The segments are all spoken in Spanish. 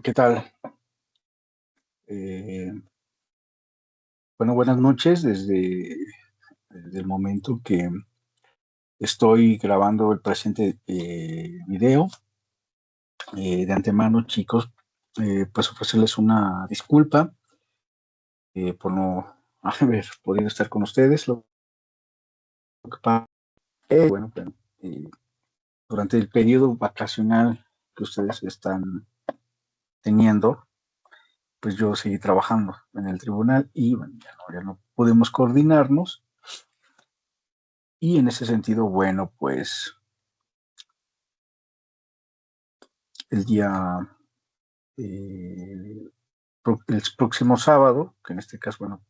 ¿Qué tal? Eh, bueno, buenas noches. Desde el momento que estoy grabando el presente video, de antemano, chicos, pues ofrecerles una disculpa por no haber podido estar con ustedes. Lo que pasa bueno, eh, durante el periodo vacacional que ustedes están teniendo, pues yo seguí trabajando en el tribunal y bueno, ya no pudimos coordinarnos. Y en ese sentido, bueno, pues el día, el próximo sábado, que en este caso, bueno,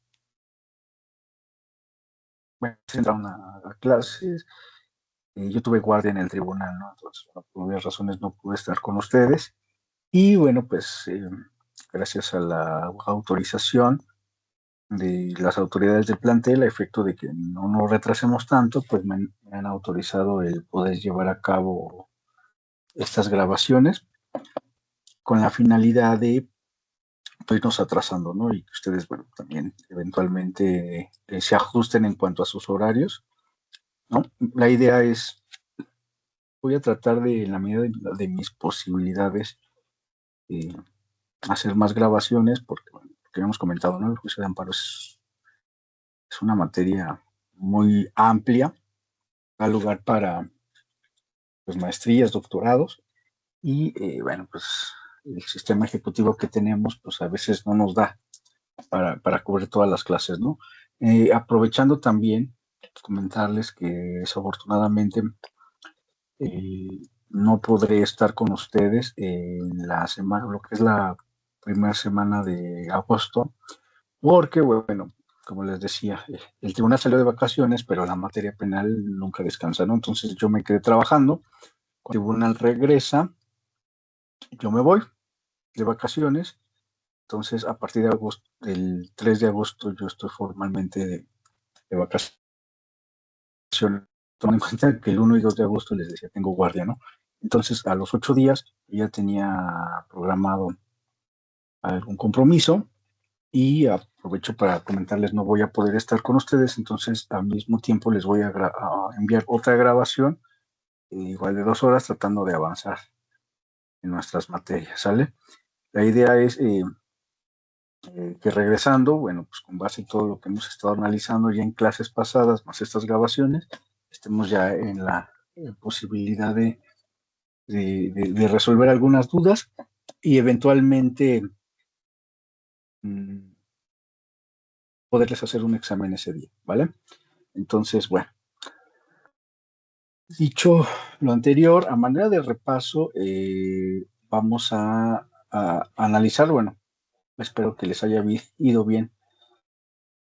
entraron a clases, yo tuve guardia en el tribunal, ¿no? Entonces, por varias razones no pude estar con ustedes. Y bueno, pues gracias a la autorización de las autoridades del plantel, a efecto de que no nos retrasemos tanto, pues me han autorizado el poder llevar a cabo estas grabaciones con la finalidad de irnos atrasando, ¿no? Y que ustedes, bueno, también eventualmente se ajusten en cuanto a sus horarios, ¿no? La idea es, voy a tratar de, en la medida de mis posibilidades, eh, hacer más grabaciones, porque, bueno, que hemos comentado, ¿no? El juicio de amparo es una materia muy amplia, da lugar para, pues, maestrías, doctorados, y, bueno, pues, el sistema ejecutivo que tenemos, pues, a veces no nos da para cubrir todas las clases, ¿no? Aprovechando también, comentarles que desafortunadamente eh, no podré estar con ustedes en la semana, lo que es la primera semana de agosto, porque, bueno, como les decía, el tribunal salió de vacaciones, pero la materia penal nunca descansa, ¿no? Entonces yo me quedé trabajando, cuando el tribunal regresa, yo me voy de vacaciones. Entonces, a partir de agosto, del 3 de agosto, yo estoy formalmente de vacaciones. Tomando en cuenta que el 1 y 2 de agosto les decía, tengo guardia, ¿no? Entonces, a los 8 días ya tenía programado algún compromiso y aprovecho para comentarles, no voy a poder estar con ustedes, entonces al mismo tiempo les voy a enviar otra grabación, igual de 2 horas, tratando de avanzar en nuestras materias, ¿sale? La idea es que regresando, bueno, pues con base en todo lo que hemos estado analizando ya en clases pasadas, más estas grabaciones, estemos ya en la posibilidad de resolver algunas dudas y eventualmente mmm, poderles hacer un examen ese día, ¿vale? Entonces, bueno, dicho lo anterior, a manera de repaso, vamos a analizar, bueno, espero que les haya ido bien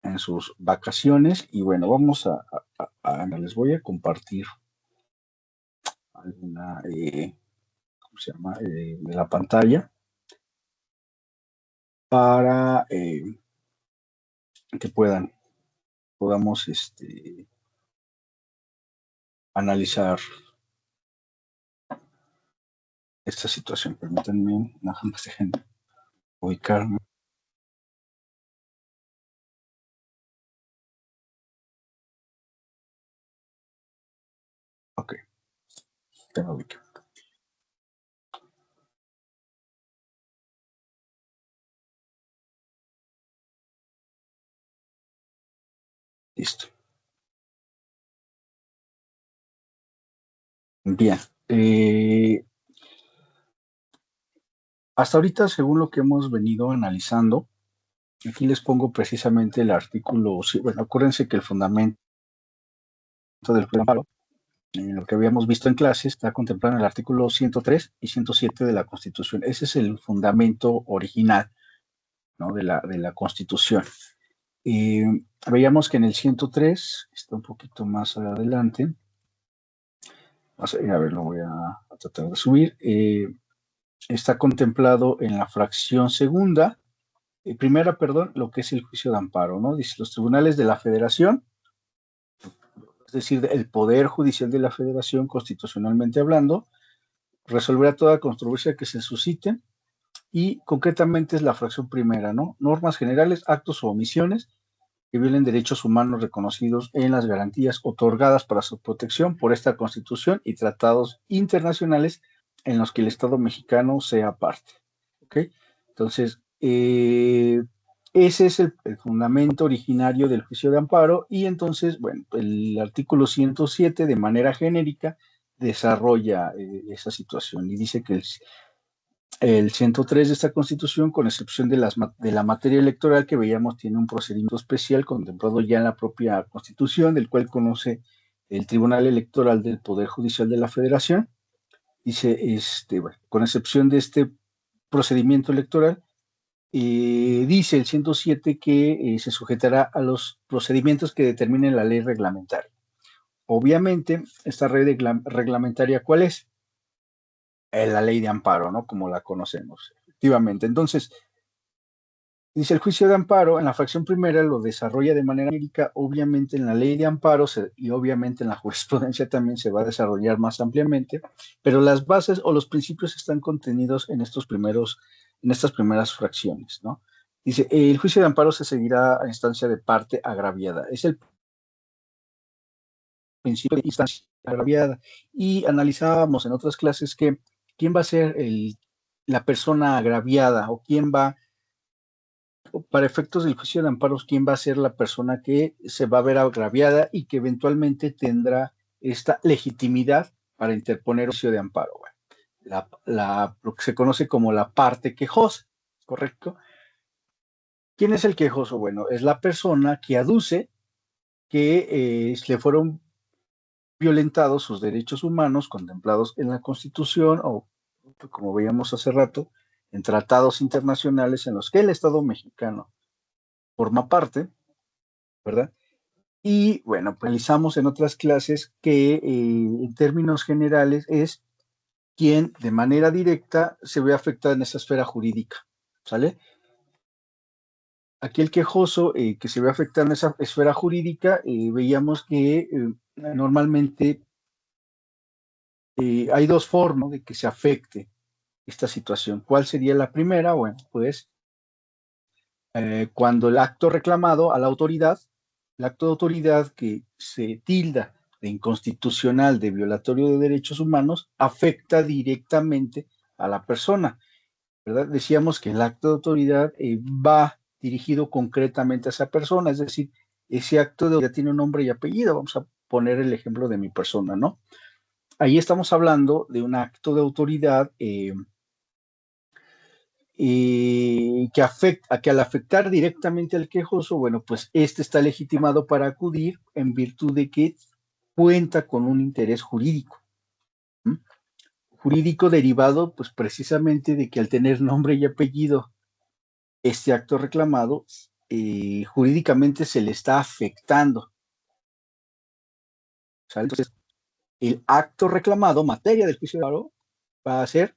en sus vacaciones y bueno, vamos les voy a compartir alguna, ¿cómo se llama? De la pantalla para que podamos analizar esta situación. Permítanme, nada más dejen ubicarme. Ok, ya me ubiqué. Listo. Bien. Hasta ahorita, según lo que hemos venido analizando, aquí les pongo precisamente el artículo. Sí, bueno, acuérdense que el fundamento del amparo, en lo que habíamos visto en clase, está contemplado en el artículo 103 y 107 de la Constitución. Ese es el fundamento original, ¿no? de la Constitución. Veíamos que en el 103, está un poquito más adelante, a ver, lo voy a tratar de subir, está contemplado en la fracción segunda, primera, perdón, lo que es el juicio de amparo, ¿no? Dice, los tribunales de la Federación, es decir, el Poder Judicial de la Federación, constitucionalmente hablando, resolverá toda controversia que se suscite y concretamente es la fracción primera, ¿no? Normas generales, actos o omisiones que violen derechos humanos reconocidos en las garantías otorgadas para su protección por esta Constitución y tratados internacionales en los que el Estado mexicano sea parte. ¿Ok? Entonces, ese es el fundamento originario del juicio de amparo y entonces, bueno, el artículo 107 de manera genérica desarrolla esa situación y dice que el 103 de esta Constitución, con excepción de la materia electoral que veíamos, tiene un procedimiento especial contemplado ya en la propia Constitución, del cual conoce el Tribunal Electoral del Poder Judicial de la Federación. Dice, bueno, con excepción de este procedimiento electoral, dice el 107 que se sujetará a los procedimientos que determine la ley reglamentaria. Obviamente, esta ley reglamentaria, ¿cuál es? La ley de amparo, ¿no? Como la conocemos, efectivamente. Entonces, dice el juicio de amparo, en la fracción primera lo desarrolla de manera empírica, obviamente en la ley de amparo y obviamente en la jurisprudencia también se va a desarrollar más ampliamente, pero las bases o los principios están contenidos en en estas primeras fracciones, ¿no? Dice, el juicio de amparo se seguirá a instancia de parte agraviada. Es el principio de instancia agraviada. Y analizábamos en otras clases que quién va a ser la persona agraviada o quién va para efectos del juicio de amparos, quién va a ser la persona que se va a ver agraviada y que eventualmente tendrá esta legitimidad para interponer un juicio de amparo. Bueno, lo que se conoce como la parte quejosa, ¿correcto? ¿Quién es el quejoso? Bueno, es la persona que aduce que le fueron violentados sus derechos humanos contemplados en la Constitución o, como veíamos hace rato, en tratados internacionales en los que el Estado mexicano forma parte, ¿verdad? Y bueno, pues realizamos en otras clases que en términos generales es quien de manera directa se ve afectado en esa esfera jurídica, ¿sale? Aquí el quejoso que se ve afectado en esa esfera jurídica, veíamos que normalmente hay dos formas de que se afecte esta situación. ¿Cuál sería la primera? Bueno, pues cuando el acto reclamado a la autoridad, el acto de autoridad que se tilda de inconstitucional, de violatorio de derechos humanos, afecta directamente a la persona, ¿verdad? Decíamos que el acto de autoridad va dirigido concretamente a esa persona, es decir, ese acto de autoridad tiene un nombre y apellido. Vamos a poner el ejemplo de mi persona, ¿no? Ahí estamos hablando de un acto de autoridad que al afectar directamente al quejoso, bueno, pues este está legitimado para acudir en virtud de que cuenta con un interés jurídico. ¿Mm? Jurídico derivado, pues precisamente de que al tener nombre y apellido este acto reclamado, jurídicamente se le está afectando. ¿Sale? Entonces, el acto reclamado, materia del juicio de amparo, va a ser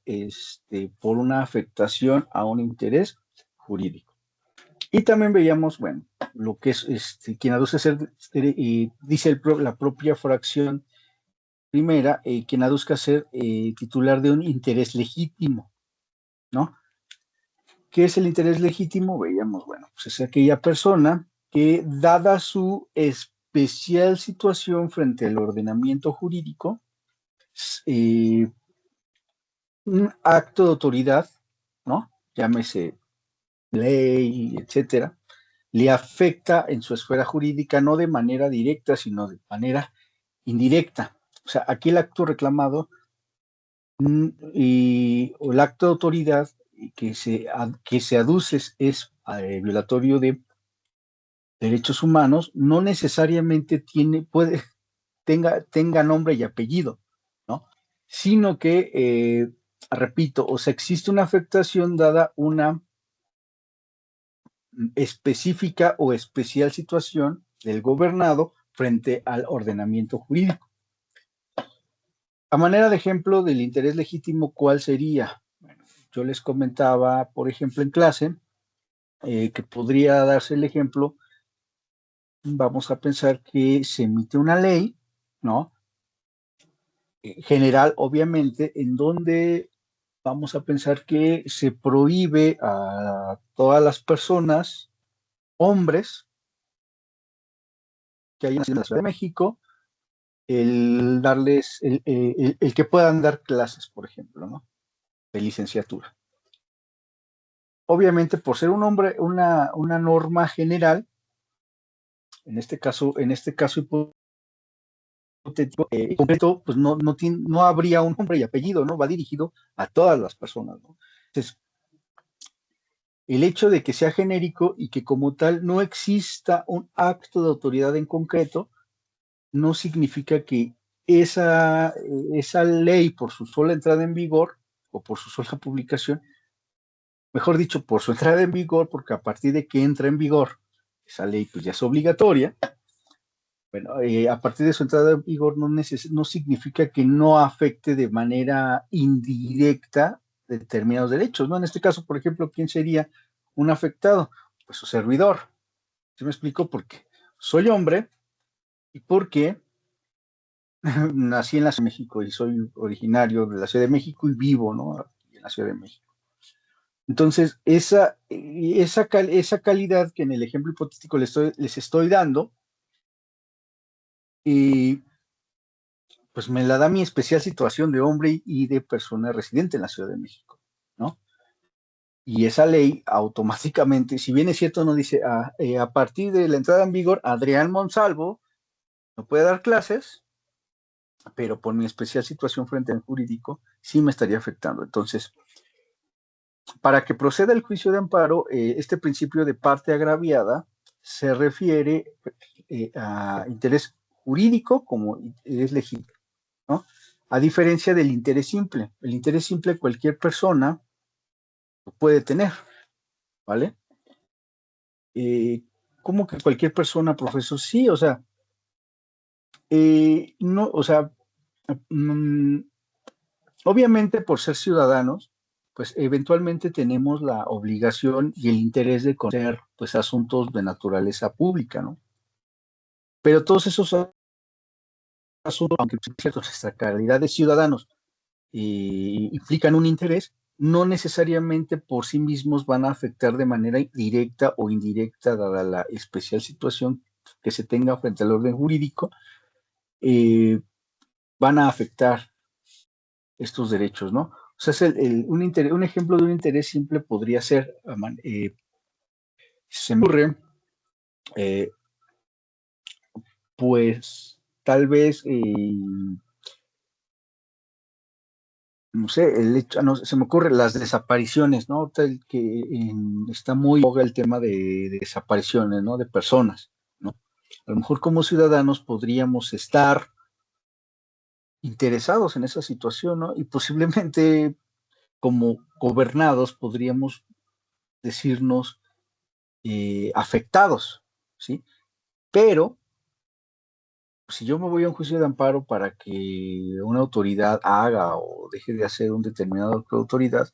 por una afectación a un interés jurídico. Y también veíamos, bueno, lo que es quien aduce ser, dice la propia fracción primera, quien aduzca ser titular de un interés legítimo, ¿no? ¿Qué es el interés legítimo? Veíamos, bueno, pues es aquella persona que, dada su especial situación frente al ordenamiento jurídico, eh, un acto de autoridad, ¿no? Llámese ley, etcétera, le afecta en su esfera jurídica no de manera directa, sino de manera indirecta. O sea, aquí el acto reclamado o el acto de autoridad que se aduce es violatorio de derechos humanos, no necesariamente tenga nombre y apellido, ¿no? Sino que, repito, o sea, existe una afectación dada una específica o especial situación del gobernado frente al ordenamiento jurídico. A manera de ejemplo del interés legítimo, ¿cuál sería? Bueno, yo les comentaba, por ejemplo, en clase, que podría darse el ejemplo, vamos a pensar que se emite una ley, ¿no? general, obviamente, en donde vamos a pensar que se prohíbe a todas las personas, hombres, que hayan nacido en la Ciudad de México, el darles, el que puedan dar clases, por ejemplo, ¿no? De licenciatura. Obviamente, por ser un hombre, una norma general, en este caso hipotético, concreto, pues no habría un nombre y apellido, ¿no? Va dirigido a todas las personas, ¿no? Entonces, el hecho de que sea genérico y que como tal no exista un acto de autoridad en concreto, no significa que esa ley, por su sola entrada en vigor o por su sola publicación, mejor dicho, por su entrada en vigor, porque a partir de que entra en vigor esa ley, pues ya es obligatoria. Bueno, a partir de su entrada en vigor no significa que no afecte de manera indirecta determinados derechos, ¿no? En este caso, por ejemplo, ¿quién sería un afectado? Pues su servidor. ¿Sí me explico? Porque soy hombre y porque nací en la Ciudad de México y soy originario de la Ciudad de México y vivo, ¿no? En la Ciudad de México. Entonces, esa calidad que en el ejemplo hipotético les estoy dando, y pues me la da mi especial situación de hombre y de persona residente en la Ciudad de México, ¿no? Y esa ley automáticamente, si bien es cierto, no dice, a partir de la entrada en vigor, Adrián Monsalvo no puede dar clases, pero por mi especial situación frente al jurídico, sí me estaría afectando. Entonces, para que proceda el juicio de amparo, este principio de parte agraviada se refiere a interés jurídico como interés legítimo, ¿no? A diferencia del interés simple. El interés simple cualquier persona lo puede tener, ¿vale? ¿Cómo que cualquier persona, profesor? Sí, o sea, no, o sea, mm, obviamente por ser ciudadanos, pues eventualmente tenemos la obligación y el interés de conocer pues asuntos de naturaleza pública, ¿no? Pero todos esos asuntos, aunque son ciertos, nuestra calidad de ciudadanos implican un interés, no necesariamente por sí mismos van a afectar de manera directa o indirecta, dada la especial situación que se tenga frente al orden jurídico, eh, van a afectar estos derechos, ¿no? O sea, un ejemplo de un interés simple podría ser, se me ocurre, eh, pues tal vez, no sé, el hecho, no, se me ocurre las desapariciones, ¿no? Tal que está muy en boga el tema de desapariciones, ¿no? De personas, ¿no? A lo mejor como ciudadanos podríamos estar interesados en esa situación, ¿no? Y posiblemente como gobernados podríamos decirnos afectados, ¿sí? Pero si yo me voy a un juicio de amparo para que una autoridad haga o deje de hacer un determinado acto de autoridad,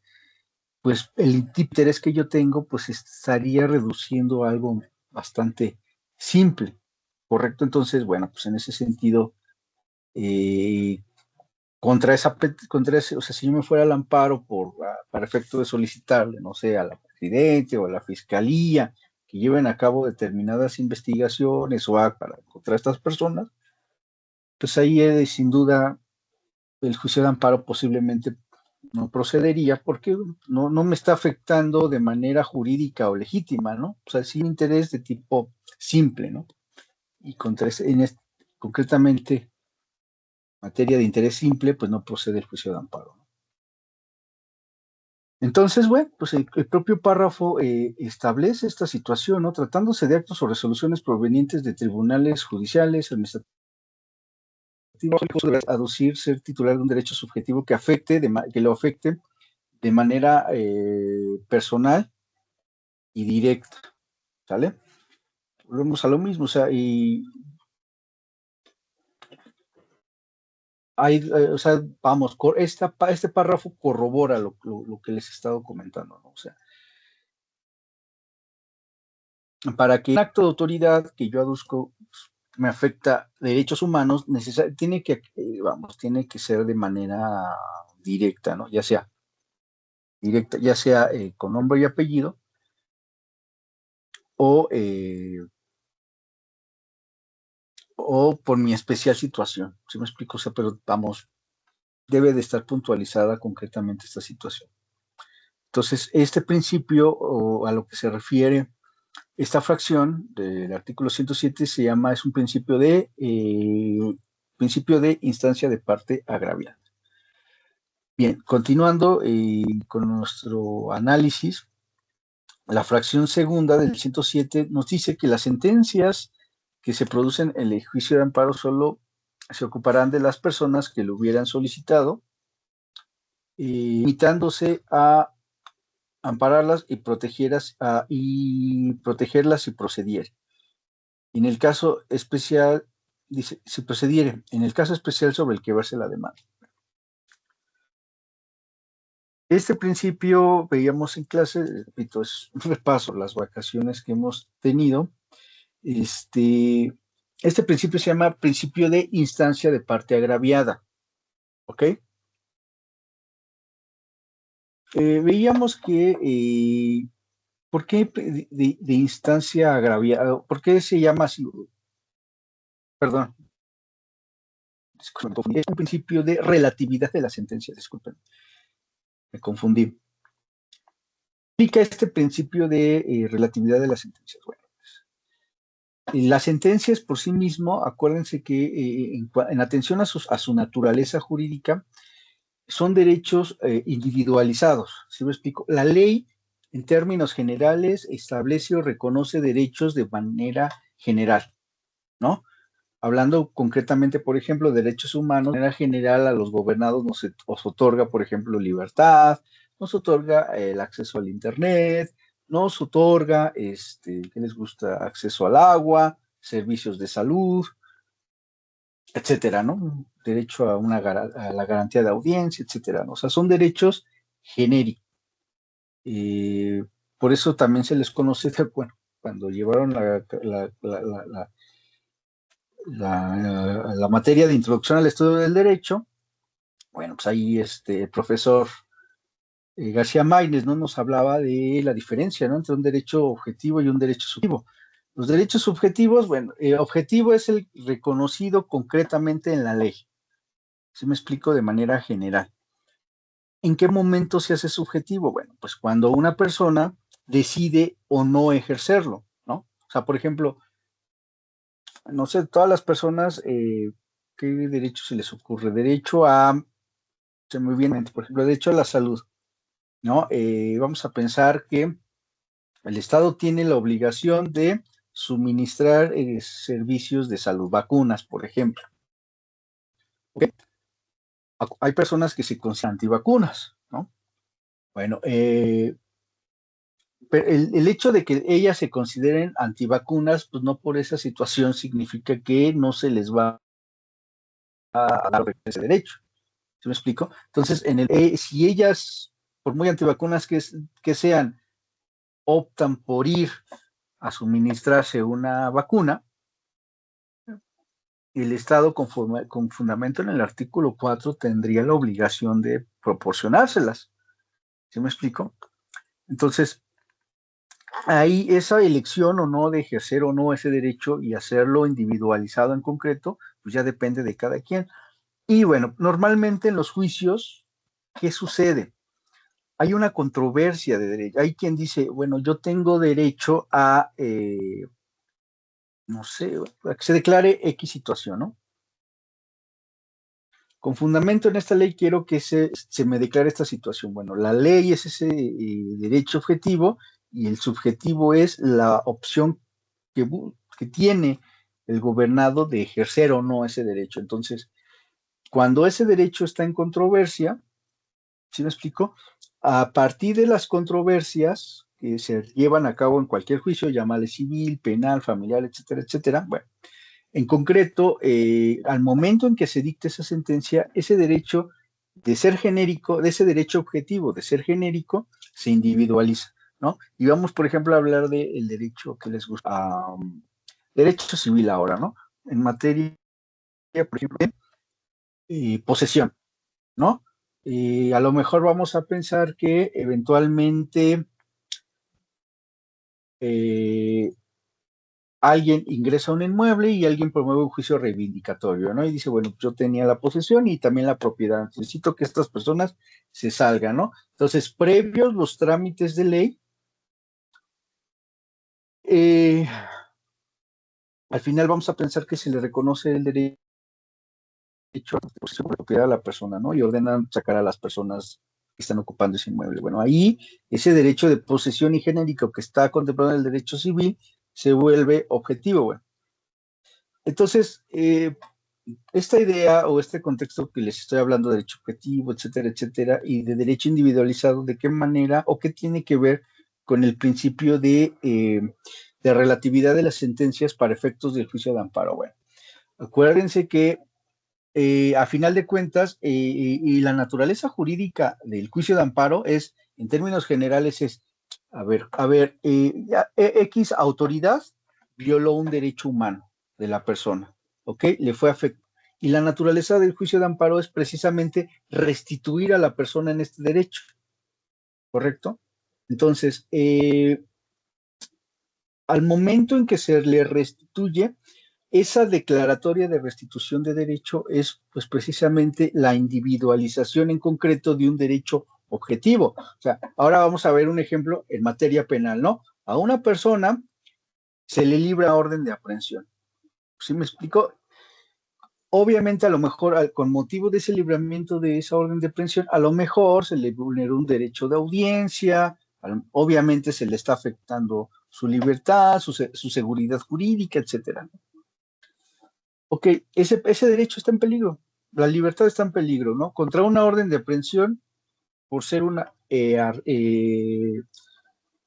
pues el interés que yo tengo, pues estaría reduciendo a algo bastante simple, ¿correcto? Entonces, bueno, pues en ese sentido, eh, contra ese, o sea, si yo me fuera al amparo para efecto de solicitarle, no sé, a la presidente o a la fiscalía que lleven a cabo determinadas investigaciones o para contra estas personas, pues ahí sin duda el juicio de amparo posiblemente no procedería porque no me está afectando de manera jurídica o legítima, ¿no? O sea, sin interés de tipo simple, ¿no? Y concretamente, materia de interés simple, pues no procede el juicio de amparo, ¿no? Entonces, bueno, pues el propio párrafo establece esta situación, ¿no? Tratándose de actos o resoluciones provenientes de tribunales judiciales, administrativos, aducir ser titular de un derecho subjetivo que lo afecte de manera personal y directa, ¿sale? Volvemos a lo mismo, o sea, y hay, o sea, vamos, este párrafo corrobora lo que les he estado comentando, ¿no? O sea, para que un acto de autoridad que yo aduzco me afecta derechos humanos, tiene que ser de manera directa, ¿no? Ya sea con nombre y apellido o, o por mi especial situación. ¿Sí me explico? O sea, pero vamos, debe de estar puntualizada concretamente esta situación. Entonces, este principio o a lo que se refiere esta fracción del artículo 107 es un principio de instancia de parte agraviada. Bien, continuando con nuestro análisis, la fracción segunda del 107 nos dice que las sentencias que se producen en el juicio de amparo solo se ocuparán de las personas que lo hubieran solicitado, limitándose a ampararlas y protegerlas si procediere. En el caso especial, dice, si procediere, en el caso especial sobre el que verse la demanda. Este principio veíamos en clase, repito, es un repaso, las vacaciones que hemos tenido. Este principio se llama principio de instancia de parte agraviada, ¿ok? Veíamos que, ¿por qué de instancia agraviada? ¿Por qué se llama así? Perdón, disculpen, es un principio de relatividad de la sentencia, disculpen, me confundí. Explica este principio de relatividad de las sentencias. Bueno, las sentencias por sí mismo, acuérdense que en atención a su naturaleza jurídica, son derechos individualizados. ¿Sí me explico? La ley, en términos generales, establece o reconoce derechos de manera general, ¿no? Hablando concretamente, por ejemplo, de derechos humanos, de manera general a los gobernados nos otorga, por ejemplo, libertad, nos otorga el acceso al Internet, nos otorga, ¿qué les gusta? Acceso al agua, servicios de salud, etcétera, ¿no? Derecho a la garantía de audiencia, etcétera, ¿no? O sea, son derechos genéricos. Eh, por eso también se les conoce, bueno, cuando llevaron la materia de introducción al estudio del derecho, bueno, pues ahí el profesor García Maínez, ¿no? Nos hablaba de la diferencia, ¿no? Entre un derecho objetivo y un derecho subjetivo. Los derechos subjetivos, bueno, objetivo es el reconocido concretamente en la ley. ¿Sí me explico? De manera general. ¿En qué momento se hace subjetivo? Bueno, pues cuando una persona decide o no ejercerlo, ¿no? O sea, por ejemplo, no sé, todas las personas, ¿qué derecho se les ocurre? Derecho a, se me viene, por ejemplo, derecho a la salud, ¿no? Vamos a pensar que el Estado tiene la obligación de suministrar servicios de salud, vacunas, por ejemplo. ¿Okay? Hay personas que se consideran antivacunas, ¿no? Bueno, pero el hecho de que ellas se consideren antivacunas, pues no por esa situación significa que no se les va a dar ese derecho. ¿Sí me explico? Entonces, si ellas, por muy antivacunas que sean, optan por ir a suministrarse una vacuna, el Estado, con fundamento en el artículo 4, tendría la obligación de proporcionárselas. ¿Sí me explico? Entonces, ahí esa elección o no de ejercer o no ese derecho y hacerlo individualizado en concreto, pues ya depende de cada quien. Y bueno, normalmente en los juicios, ¿qué sucede? Hay una controversia de derecho. Hay quien dice, bueno, yo tengo derecho a, no sé, a que se declare X situación, ¿no? Con fundamento en esta ley quiero que se me declare esta situación. Bueno, la ley es ese derecho objetivo y el subjetivo es la opción que tiene el gobernado de ejercer o no ese derecho. Entonces, cuando ese derecho está en controversia, ¿sí me explico? A partir de las controversias que se llevan a cabo en cualquier juicio, llámale civil, penal, familiar, etcétera, etcétera, bueno, en concreto, al momento en que se dicta esa sentencia, ese derecho de ser genérico, de ese derecho objetivo de ser genérico, se individualiza, ¿no? Y vamos, por ejemplo, a hablar del derecho que les gusta, derecho civil ahora, ¿no? en materia, por ejemplo, de posesión, ¿no? A lo mejor vamos a pensar que eventualmente alguien ingresa a un inmueble y alguien promueve un juicio reivindicatorio, ¿no? Y dice, bueno, yo tenía la posesión y también la propiedad. Necesito que estas personas se salgan, ¿no? Entonces, previos los trámites de ley, al final vamos a pensar que se le reconoce el derecho de posesión de propiedad a la persona, ¿no? Y ordenan sacar a las personas que están ocupando ese inmueble. Bueno, ahí ese derecho de posesión y genérico que está contemplado en el derecho civil se vuelve objetivo, bueno. Entonces, esta idea o este contexto que les estoy hablando de derecho objetivo, etcétera, etcétera, y de derecho individualizado, ¿de qué manera o qué tiene que ver con el principio de relatividad de las sentencias para efectos del juicio de amparo? Bueno, acuérdense que a final de cuentas, y la naturaleza jurídica del juicio de amparo es, en términos generales, es, X autoridad violó un derecho humano de la persona, ¿ok? Le fue afectado. Y la naturaleza del juicio de amparo es precisamente restituir a la persona en este derecho, ¿correcto? Entonces, al momento en que se le restituye, esa declaratoria de restitución de derecho es pues precisamente la individualización en concreto de un derecho objetivo. O sea, ahora vamos a ver un ejemplo en materia penal, ¿no? A una persona se le libra orden de aprehensión. ¿Sí me explico? Obviamente, a lo mejor, con motivo de ese libramiento de esa orden de aprehensión, a lo mejor se le vulneró un derecho de audiencia, obviamente se le está afectando su libertad, su seguridad jurídica, etcétera. Ok, ese derecho está en peligro, la libertad está en peligro, ¿no? Contra una orden de aprehensión por ser una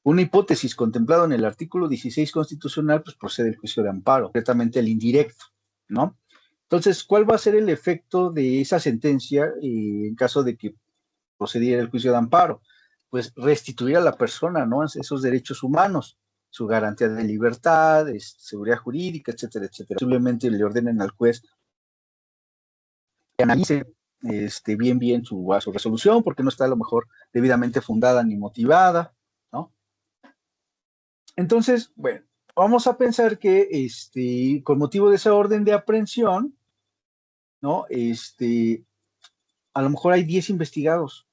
hipótesis contemplada en el artículo 16 constitucional, pues procede el juicio de amparo, concretamente el indirecto, ¿no? Entonces, ¿cuál va a ser el efecto de esa sentencia en caso de que procediera el juicio de amparo? Pues restituir a la persona, ¿no? Esos derechos humanos, su garantía de libertad, seguridad jurídica, etcétera, etcétera. Posiblemente le ordenen al juez que analice bien su resolución, porque no está a lo mejor debidamente fundada ni motivada, ¿no? Entonces, bueno, vamos a pensar que con motivo de esa orden de aprehensión, ¿no? A lo mejor hay 10 investigados.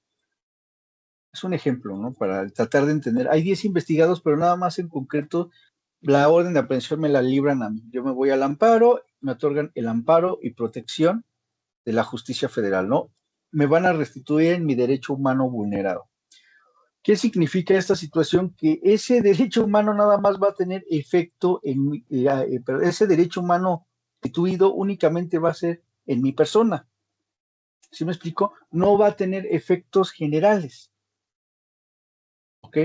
Es un ejemplo, ¿no? Para tratar de entender. Hay 10 investigados, pero nada más en concreto, la orden de aprehensión me la libran a mí. Yo me voy al amparo, me otorgan el amparo y protección de la justicia federal, ¿no? Me van a restituir en mi derecho humano vulnerado. ¿Qué significa esta situación? Que ese derecho humano nada más va a tener efecto pero ese derecho humano restituido únicamente va a ser en mi persona. ¿Sí me explico? No va a tener efectos generales. ¿Ok?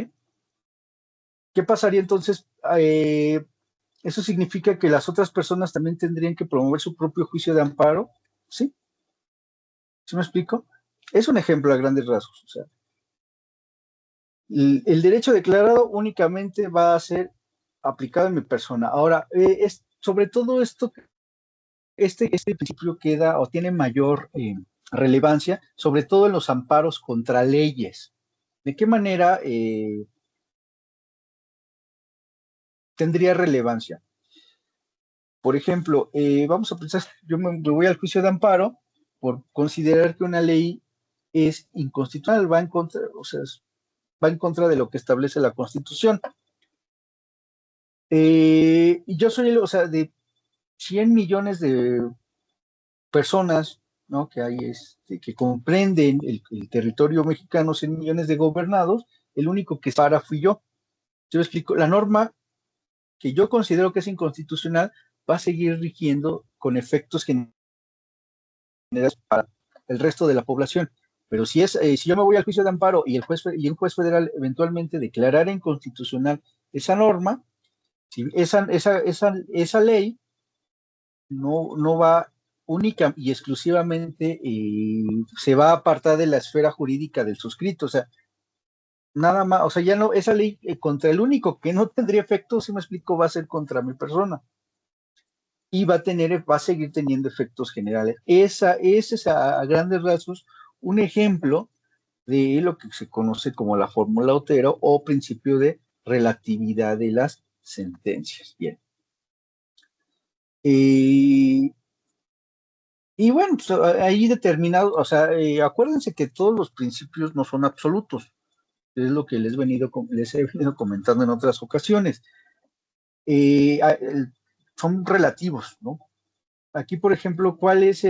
¿Qué pasaría entonces? Eso significa que las otras personas también tendrían que promover su propio juicio de amparo. ¿Sí? ¿Sí me explico? Es un ejemplo a grandes rasgos. O sea, el derecho declarado únicamente va a ser aplicado en mi persona. Ahora, sobre todo esto, este principio queda o tiene mayor relevancia, sobre todo en los amparos contra leyes. ¿De qué manera tendría relevancia? Por ejemplo, vamos a pensar, yo me voy al juicio de amparo por considerar que una ley es inconstitucional, va en contra, o sea, va en contra de lo que establece la Constitución. Y yo soy, o sea, de 100 millones de personas, ¿no? Que hay, que comprenden el territorio mexicano, 100 millones de gobernados, el único que para fui yo. Yo explico, la norma que yo considero que es inconstitucional va a seguir rigiendo con efectos generales para el resto de la población. Pero si yo me voy al juicio de amparo y un juez federal eventualmente declarara inconstitucional esa norma, si esa ley no va única y exclusivamente, se va a apartar de la esfera jurídica del suscrito, o sea, nada más, o sea, ya no, esa ley contra el único que no tendría efecto, si me explico, va a ser contra mi persona. y va a seguir teniendo efectos generales. Ese es a grandes rasgos un ejemplo de lo que se conoce como la fórmula Otero o principio de relatividad de las sentencias. Bien. Eh, y bueno, pues, ahí determinado, o sea, acuérdense que todos los principios no son absolutos, es lo que les he venido comentando en otras ocasiones. Son relativos, ¿no? Aquí, por ejemplo, ¿cuál es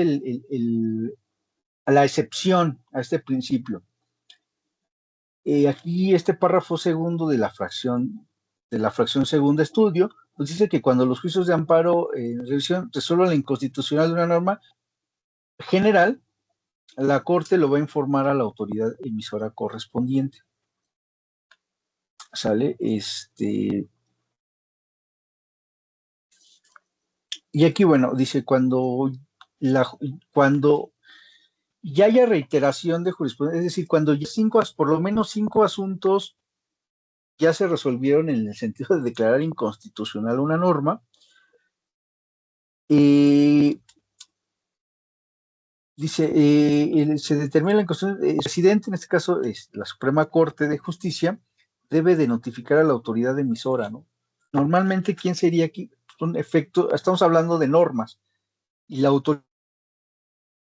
la excepción a este principio? Aquí este párrafo segundo de la fracción segunda estudio, nos dice que cuando los juicios de amparo en revisión resuelvan la inconstitucional de una norma general, la Corte lo va a informar a la autoridad emisora correspondiente. ¿Sale? Y aquí, bueno, dice la, cuando ya haya reiteración de jurisprudencia, es decir, cuando ya por lo menos 5 asuntos ya se resolvieron en el sentido de declarar inconstitucional una norma, eh, dice, se determina la inconstitución, el presidente, en este caso es la Suprema Corte de Justicia, debe de notificar a la autoridad emisora, ¿no? Normalmente, ¿quién sería aquí? Un efecto, estamos hablando de normas, y la autoridad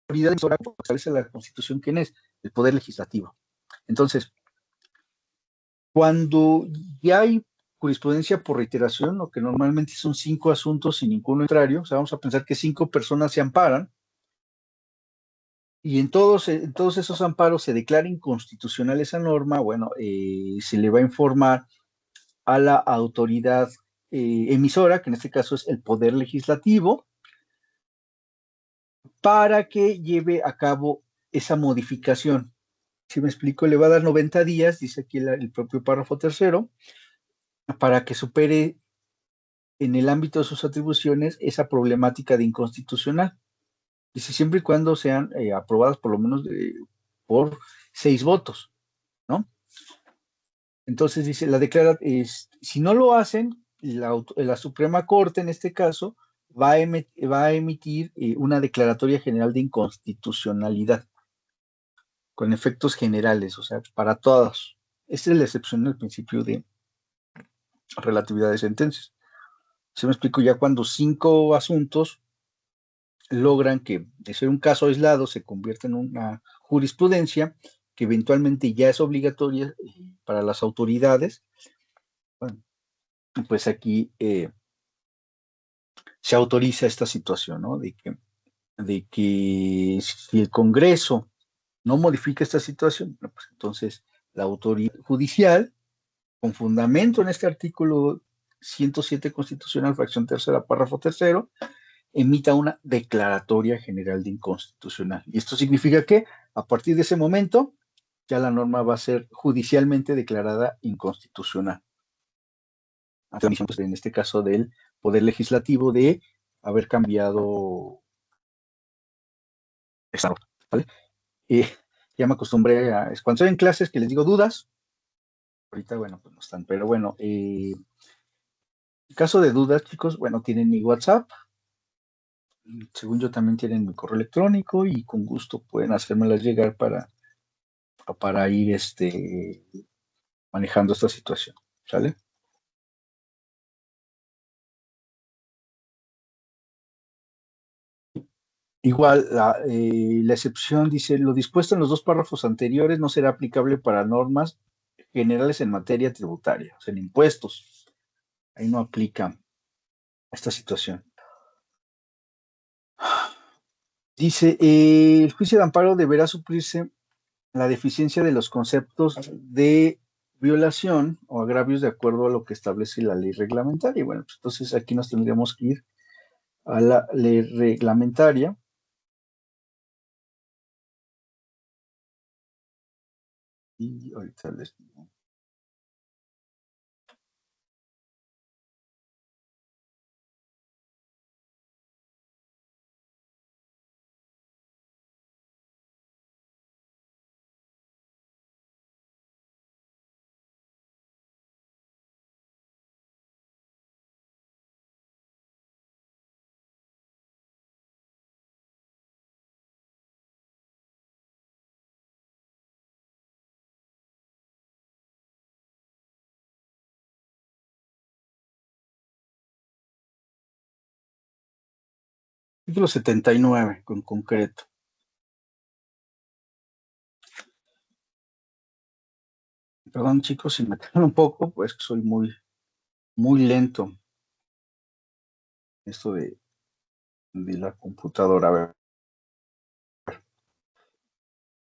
emisora establece la Constitución, ¿quién es? El Poder Legislativo. Entonces, cuando ya hay jurisprudencia por reiteración, lo que normalmente son 5 asuntos sin ninguno contrario, o sea, vamos a pensar que 5 personas se amparan, y en todos esos amparos se declara inconstitucional esa norma, bueno, se le va a informar a la autoridad emisora, que en este caso es el Poder Legislativo, para que lleve a cabo esa modificación. Si me explico, le va a dar 90 días, dice aquí el propio párrafo tercero, para que supere en el ámbito de sus atribuciones esa problemática de inconstitucional. Dice, siempre y cuando sean aprobadas por lo menos por 6 votos, ¿no? Entonces dice, si no lo hacen, la Suprema Corte en este caso va a emitir una declaratoria general de inconstitucionalidad con efectos generales, o sea, para todos. Esta es la excepción del principio de relatividad de sentencias. Se me explico ya cuando 5 asuntos logran que de ser un caso aislado se convierta en una jurisprudencia que eventualmente ya es obligatoria para las autoridades. Bueno, pues aquí se autoriza esta situación, ¿no? De que si el Congreso no modifica esta situación, bueno, pues entonces la autoridad judicial, con fundamento en este artículo 107 constitucional, fracción tercera, párrafo tercero, emita una declaratoria general de inconstitucional. Y esto significa que a partir de ese momento ya la norma va a ser judicialmente declarada inconstitucional. Pues, en este caso del Poder Legislativo de haber cambiado esta norma, ¿vale? Ya me acostumbré cuando estoy en clases que les digo dudas, ahorita, bueno, pues no están, pero bueno, en caso de dudas, chicos, bueno, tienen mi WhatsApp, según yo también tienen mi correo electrónico y con gusto pueden hacérmelas llegar para ir manejando esta situación, ¿sale? Igual, la excepción dice, lo dispuesto en los 2 párrafos anteriores no será aplicable para normas generales en materia tributaria, o sea, en impuestos. Ahí no aplica esta situación. Dice, el juicio de amparo deberá suplirse la deficiencia de los conceptos de violación o agravios de acuerdo a lo que establece la ley reglamentaria. Y bueno, pues entonces aquí nos tendríamos que ir a la ley reglamentaria. Y ahorita les digo. Artículo 79, con concreto. Perdón, chicos, si me tardo un poco, pues soy muy lento esto de la computadora. A ver.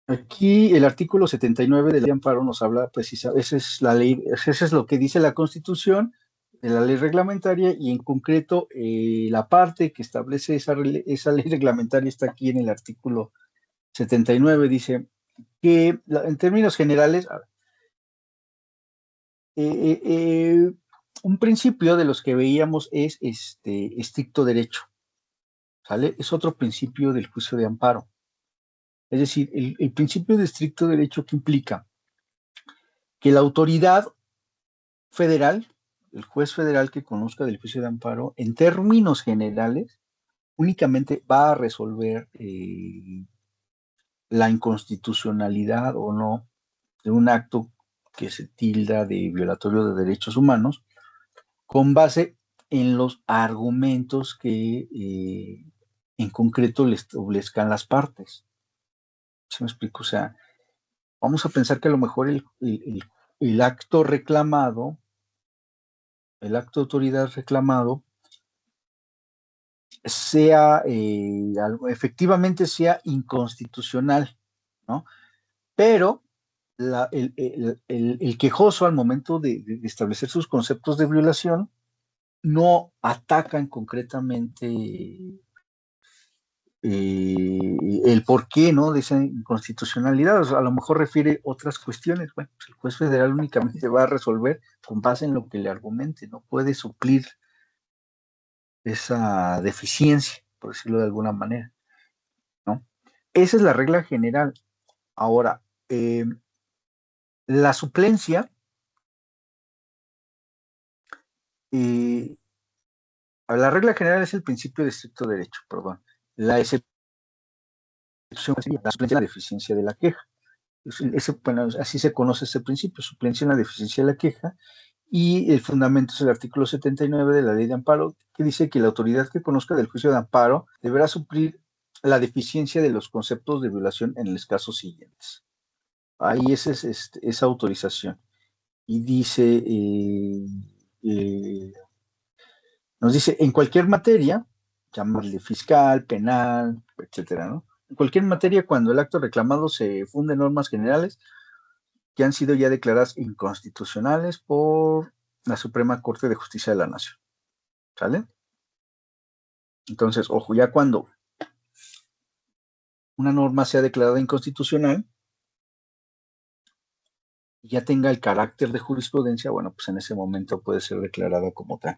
Aquí el artículo 79 de la ley de amparo nos habla precisamente, esa es la ley, eso es lo que dice la Constitución de la ley reglamentaria y en concreto la parte que establece esa ley reglamentaria está aquí en el artículo 79, dice que en términos generales, eh, eh, un principio de los que veíamos es este estricto derecho, ¿sale? Es otro principio del juicio de amparo. Es decir, el principio de estricto derecho que implica que la autoridad federal, el juez federal que conozca del juicio de amparo, en términos generales, únicamente va a resolver la inconstitucionalidad o no de un acto que se tilda de violatorio de derechos humanos con base en los argumentos que en concreto le establezcan las partes. ¿Se me explico? O sea, vamos a pensar que a lo mejor el acto reclamado, el acto de autoridad reclamado, sea, efectivamente sea inconstitucional, ¿no? Pero el quejoso al momento de establecer sus conceptos de violación no atacan concretamente el porqué, ¿no? De esa inconstitucionalidad. O sea, a lo mejor refiere otras cuestiones. Bueno, pues el juez federal únicamente va a resolver con base en lo que le argumente, no puede suplir esa deficiencia, por decirlo de alguna manera, ¿no? Esa es la regla general. Ahora, la suplencia, eh, la regla general es el principio de estricto derecho, perdón. La excepción sería la suplencia de la deficiencia de la queja. Bueno, así se conoce este principio, suplencia en la deficiencia de la queja, y el fundamento es el artículo 79 de la ley de amparo, que dice que la autoridad que conozca del juicio de amparo deberá suplir la deficiencia de los conceptos de violación en los casos siguientes. Ahí esa autorización. Y dice, nos dice, en cualquier materia, llamarle fiscal, penal, etcétera, ¿no? En cualquier materia, cuando el acto reclamado se funde en normas generales, que han sido ya declaradas inconstitucionales por la Suprema Corte de Justicia de la Nación. ¿Sale? Entonces, ojo, ya cuando una norma sea declarada inconstitucional y ya tenga el carácter de jurisprudencia, bueno, pues en ese momento puede ser declarada como tal.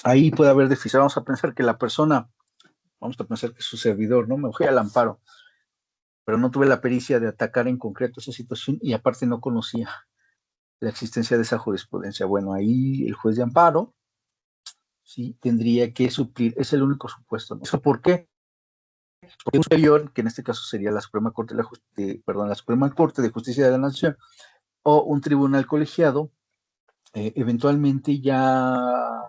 Ahí puede haber deficiencia. Vamos a pensar que la persona, vamos a pensar que su servidor, ¿no? Me fui al amparo, pero no tuve la pericia de atacar en concreto esa situación y aparte no conocía la existencia de esa jurisprudencia. Bueno, ahí el juez de amparo sí tendría que suplir, es el único supuesto, ¿no? ¿Eso por qué? Porque un superior, que en este caso sería la Suprema Corte la Suprema Corte de Justicia de la Nación o un tribunal colegiado, eventualmente ya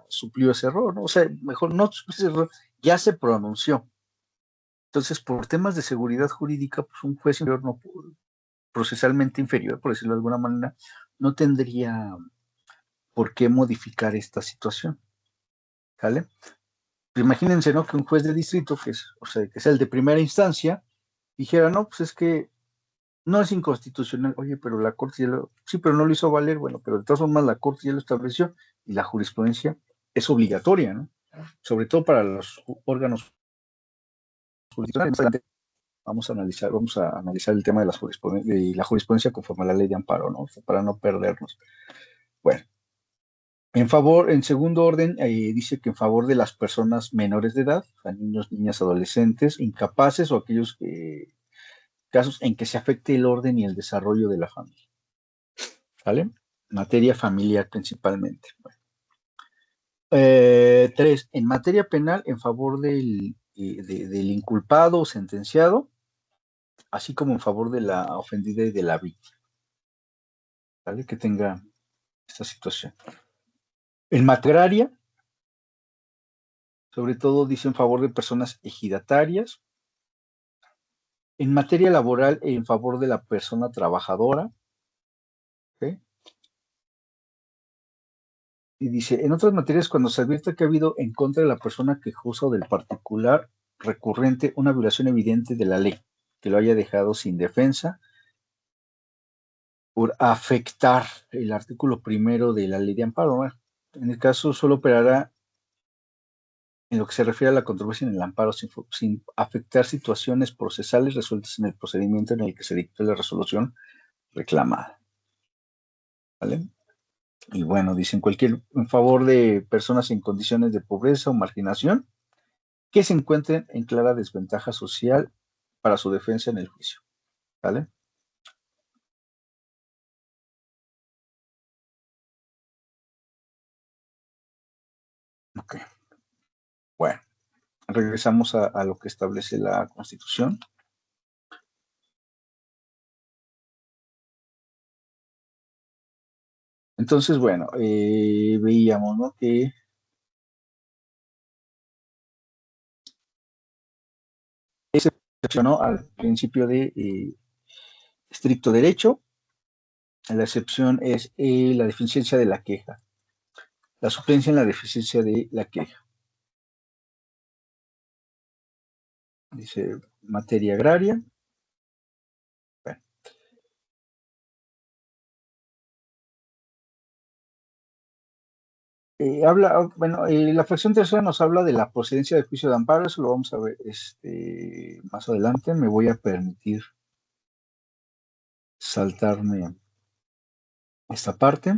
suplió ese error, ¿no? O sea, mejor no suplió ese error, ya se pronunció. Entonces, por temas de seguridad jurídica, pues un juez inferior no, procesalmente inferior, por decirlo de alguna manera, no tendría por qué modificar esta situación, ¿vale? Imagínense, ¿no? Que un juez de distrito, que es, o sea, que es el de primera instancia, dijera, no, pues es que no es inconstitucional. Oye, pero la Corte ya lo, sí, pero no lo hizo valer, bueno, pero de todas formas la Corte ya lo estableció y la jurisprudencia es obligatoria, ¿no? Sobre todo para los órganos jurisdiccionales. Vamos a analizar el tema de, de la jurisprudencia conforme a la ley de amparo, ¿no? Para no perdernos. Bueno, en segundo orden, dice que en favor de las personas menores de edad, o sea, niños, niñas, adolescentes, incapaces o aquellos casos en que se afecte el orden y el desarrollo de la familia, ¿vale? Materia familiar principalmente. Bueno. Tres, en materia penal, en favor del inculpado o sentenciado, así como en favor de la ofendida y de la víctima, ¿vale? Que tenga esta situación. En materia agraria, sobre todo dice en favor de personas ejidatarias, en materia laboral en favor de la persona trabajadora, ¿ok? Y dice, en otras materias, cuando se advierte que ha habido en contra de la persona quejosa o del particular recurrente una violación evidente de la ley, que lo haya dejado sin defensa, por afectar el artículo primero de la ley de amparo. Bueno, en el caso solo operará en lo que se refiere a la controversia en el amparo sin afectar situaciones procesales resueltas en el procedimiento en el que se dictó la resolución reclamada. ¿Vale? Y bueno, dicen cualquier en favor de personas en condiciones de pobreza o marginación que se encuentren en clara desventaja social para su defensa en el juicio. ¿Vale? Ok. Bueno, regresamos a lo que establece la Constitución. Entonces, bueno, veíamos, ¿no? Que excepcionó al principio de estricto derecho. La excepción es la deficiencia de la queja, la suplencia en la deficiencia de la queja. Dice materia agraria. Bueno, bueno, la fracción tercera nos habla de la procedencia del juicio de amparo, eso lo vamos a ver más adelante. Me voy a permitir saltarme esta parte.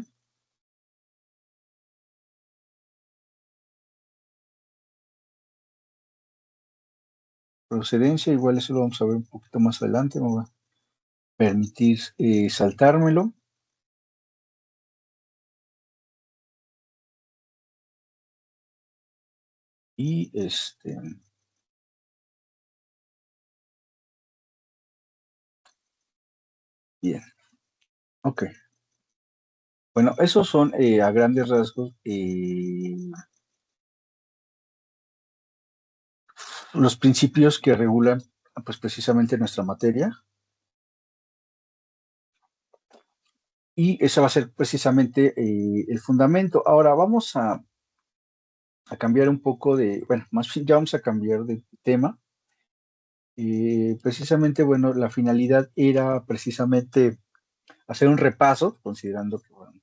Procedencia, igual eso lo vamos a ver un poquito más adelante. Me voy a permitir saltármelo. Y bien, ok. Bueno, esos son a grandes rasgos los principios que regulan pues precisamente nuestra materia, y ese va a ser precisamente el fundamento. Ahora vamos a cambiar un poco de, bueno, más bien ya vamos a cambiar de tema. Precisamente, bueno, la finalidad era precisamente hacer un repaso, considerando que, bueno,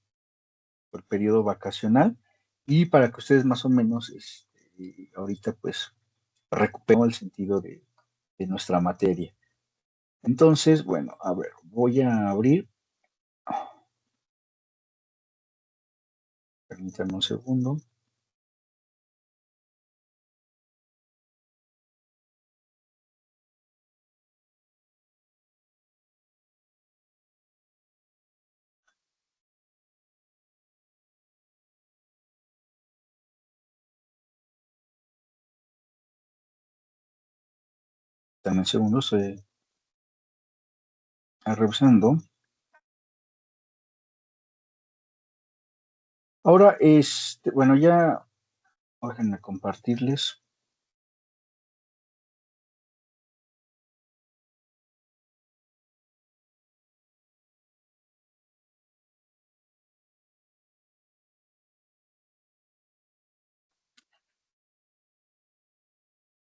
por el periodo vacacional, y para que ustedes más o menos ahorita pues recuperen el sentido de nuestra materia. Entonces, bueno, a ver, voy a abrir, permítanme un segundo. Dame un segundo, estoy revisando. Ahora, bueno, ya, déjenme compartirles.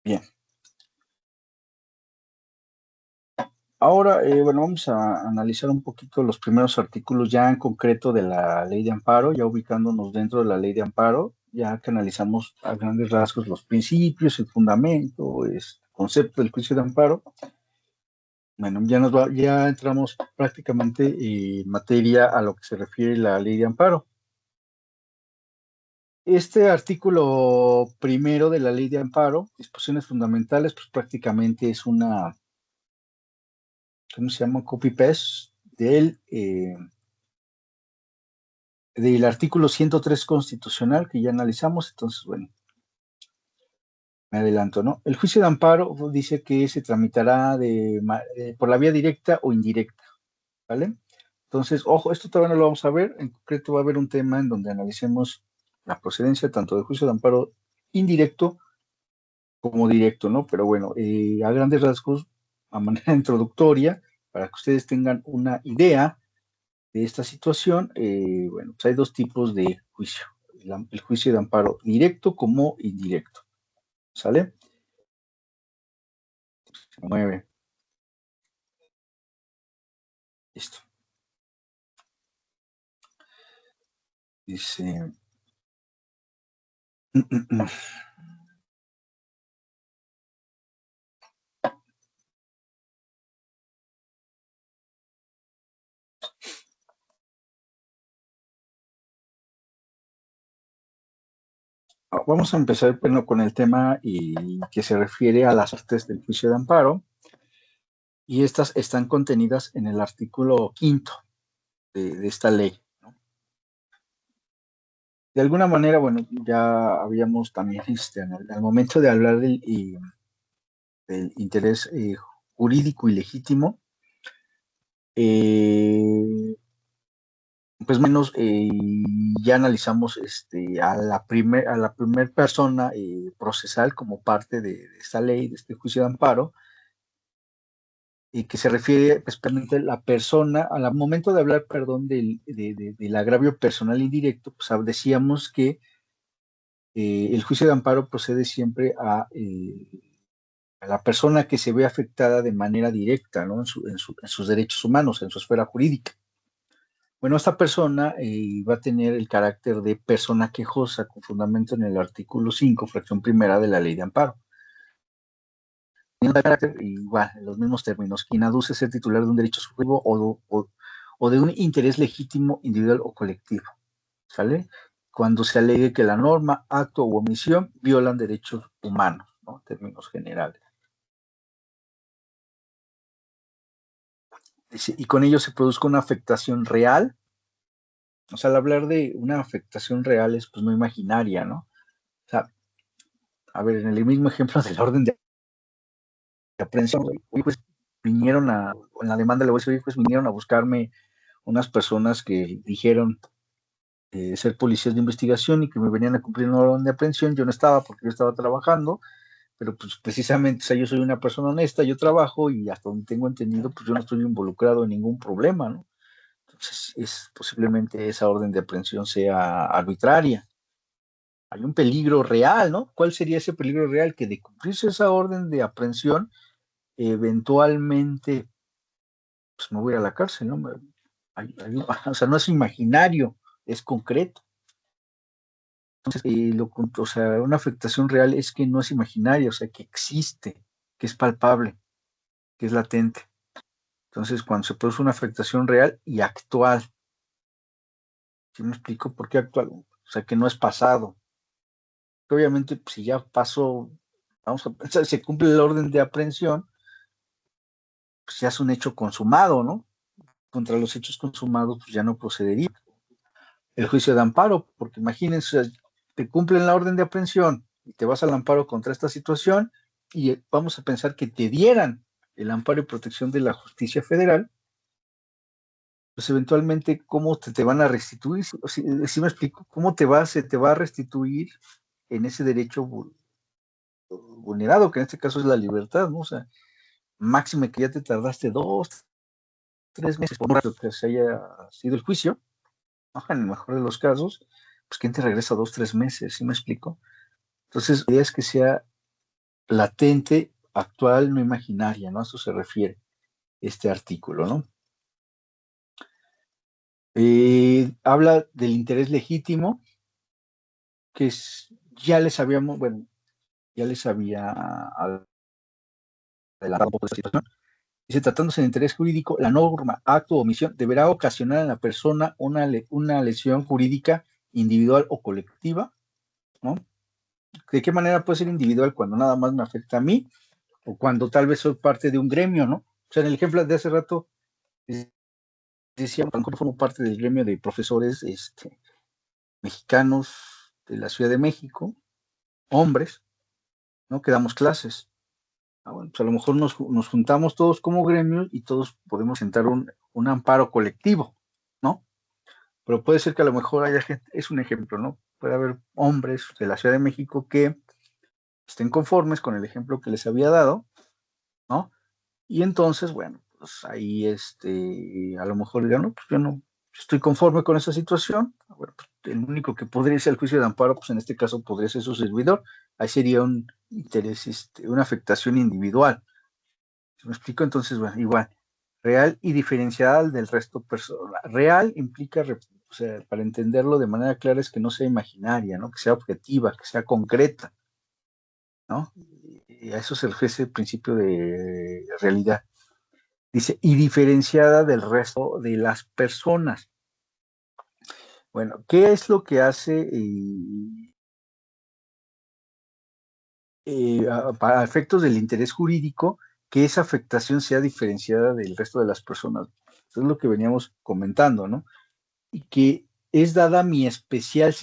Bien, ahora, bueno, vamos a analizar un poquito los primeros artículos ya en concreto de la ley de amparo, ya ubicándonos dentro de la ley de amparo, ya que analizamos a grandes rasgos los principios, el fundamento, el concepto del juicio de amparo. Bueno, ya entramos prácticamente en materia a lo que se refiere la ley de amparo. Este artículo primero de la ley de amparo, disposiciones fundamentales, pues prácticamente es una, ¿cómo se llama? Copy-paste del artículo 103 constitucional que ya analizamos. Entonces, bueno, me adelanto, ¿no? El juicio de amparo dice que se tramitará por la vía directa o indirecta, ¿vale? Entonces, ojo, esto todavía no lo vamos a ver. En concreto va a haber un tema en donde analicemos la procedencia tanto del juicio de amparo indirecto como directo, ¿no? Pero bueno, a grandes rasgos, a manera introductoria, para que ustedes tengan una idea de esta situación, bueno, pues hay dos tipos de juicio. El juicio de amparo directo como indirecto. ¿Sale? Se mueve. Listo. Dice. Vamos a empezar bueno, con el tema y que se refiere a las partes del juicio de amparo, y estas están contenidas en el artículo 5º de esta ley, ¿no? De alguna manera, bueno, ya habíamos también, al momento de hablar del interés jurídico y legítimo, pues menos ya analizamos a la primer persona procesal como parte de esta ley, de este juicio de amparo, y que se refiere especialmente a la persona, al momento de hablar, perdón, del agravio personal indirecto, pues decíamos que el juicio de amparo procede siempre a la persona que se ve afectada de manera directa, ¿no? En sus derechos humanos, en su esfera jurídica. Bueno, esta persona va a tener el carácter de persona quejosa con fundamento en el artículo 5, fracción primera de la ley de amparo. Tiene un carácter igual, en los mismos términos, quien aduce ser titular de un derecho subjetivo o de un interés legítimo, individual o colectivo. ¿Sale? Cuando se alegue que la norma, acto u omisión violan derechos humanos, ¿no? En términos generales. Dice, y con ello se produzca una afectación real. O sea, al hablar de una afectación real es pues no imaginaria, ¿no? O sea, a ver, en el mismo ejemplo del orden de aprehensión, pues vinieron en la demanda le voy a decir, pues vinieron a buscarme unas personas que dijeron ser policías de investigación y que me venían a cumplir una orden de aprehensión. Yo no estaba porque yo estaba trabajando, pero pues precisamente, o sea, yo soy una persona honesta, yo trabajo y hasta donde tengo entendido, pues yo no estoy involucrado en ningún problema, ¿no? Entonces, posiblemente esa orden de aprehensión sea arbitraria. Hay un peligro real, ¿no? ¿Cuál sería ese peligro real? Que de cumplirse esa orden de aprehensión, eventualmente, pues me voy a ir a la cárcel, ¿no? O sea, no es imaginario, es concreto. Entonces, o sea, una afectación real es que no es imaginaria, o sea, que existe, que es palpable, que es latente. Entonces, cuando se produce una afectación real y actual, ¿sí me explico por qué actual? O sea, que no es pasado. Obviamente, pues, si ya pasó, vamos a pensar, se cumple el orden de aprehensión, pues ya es un hecho consumado, ¿no? Contra los hechos consumados, pues ya no procedería el juicio de amparo, porque imagínense, te cumplen la orden de aprehensión y te vas al amparo contra esta situación y vamos a pensar que te dieran el amparo y protección de la justicia federal, pues eventualmente, ¿cómo te van a restituir? Si me explico, ¿cómo se te va a restituir en ese derecho vulnerado, que en este caso es la libertad, ¿no? O sea, máxime que ya te tardaste 2, 3 meses por lo que se haya sido el juicio, ¿no? En el mejor de los casos, pues ¿quién te regresa 2, 3 meses? ¿Sí me explico? Entonces, la idea es que sea latente, actual, no imaginaria, ¿no? A eso se refiere este artículo, ¿no? Habla del interés legítimo, que ya les habíamos, bueno, ya les había adelantado un poco de esta situación. Dice, tratándose de interés jurídico, la norma, acto o omisión deberá ocasionar en la persona una lesión jurídica individual o colectiva, ¿no? ¿De qué manera puede ser individual cuando nada más me afecta a mí o cuando tal vez soy parte de un gremio, ¿no? O sea, en el ejemplo de hace rato decíamos, a lo mejor formo parte del gremio de profesores mexicanos de la Ciudad de México, hombres, ¿no? Que damos clases. Bueno, pues a lo mejor nos juntamos todos como gremios y todos podemos sentar un amparo colectivo, ¿no? Pero puede ser que a lo mejor haya gente, es un ejemplo, ¿no? Puede haber hombres de la Ciudad de México que estén conformes con el ejemplo que les había dado, ¿no? Y entonces, bueno, pues ahí a lo mejor digan, no, pues yo no estoy conforme con esa situación. Bueno, pues el único que podría ser el juicio de amparo, pues en este caso podría ser su servidor. Ahí sería un interés, una afectación individual. ¿Me explico? Entonces, bueno, igual, real y diferenciada del resto personal. Real implica, o sea, para entenderlo de manera clara, es que no sea imaginaria, ¿no? Que sea objetiva, que sea concreta, ¿no? Y a eso se refiere ese principio de realidad. Dice, y diferenciada del resto de las personas. Bueno, ¿qué es lo que hace para efectos del interés jurídico que esa afectación sea diferenciada del resto de las personas? Eso es lo que veníamos comentando, ¿no? Y que es dada mi especial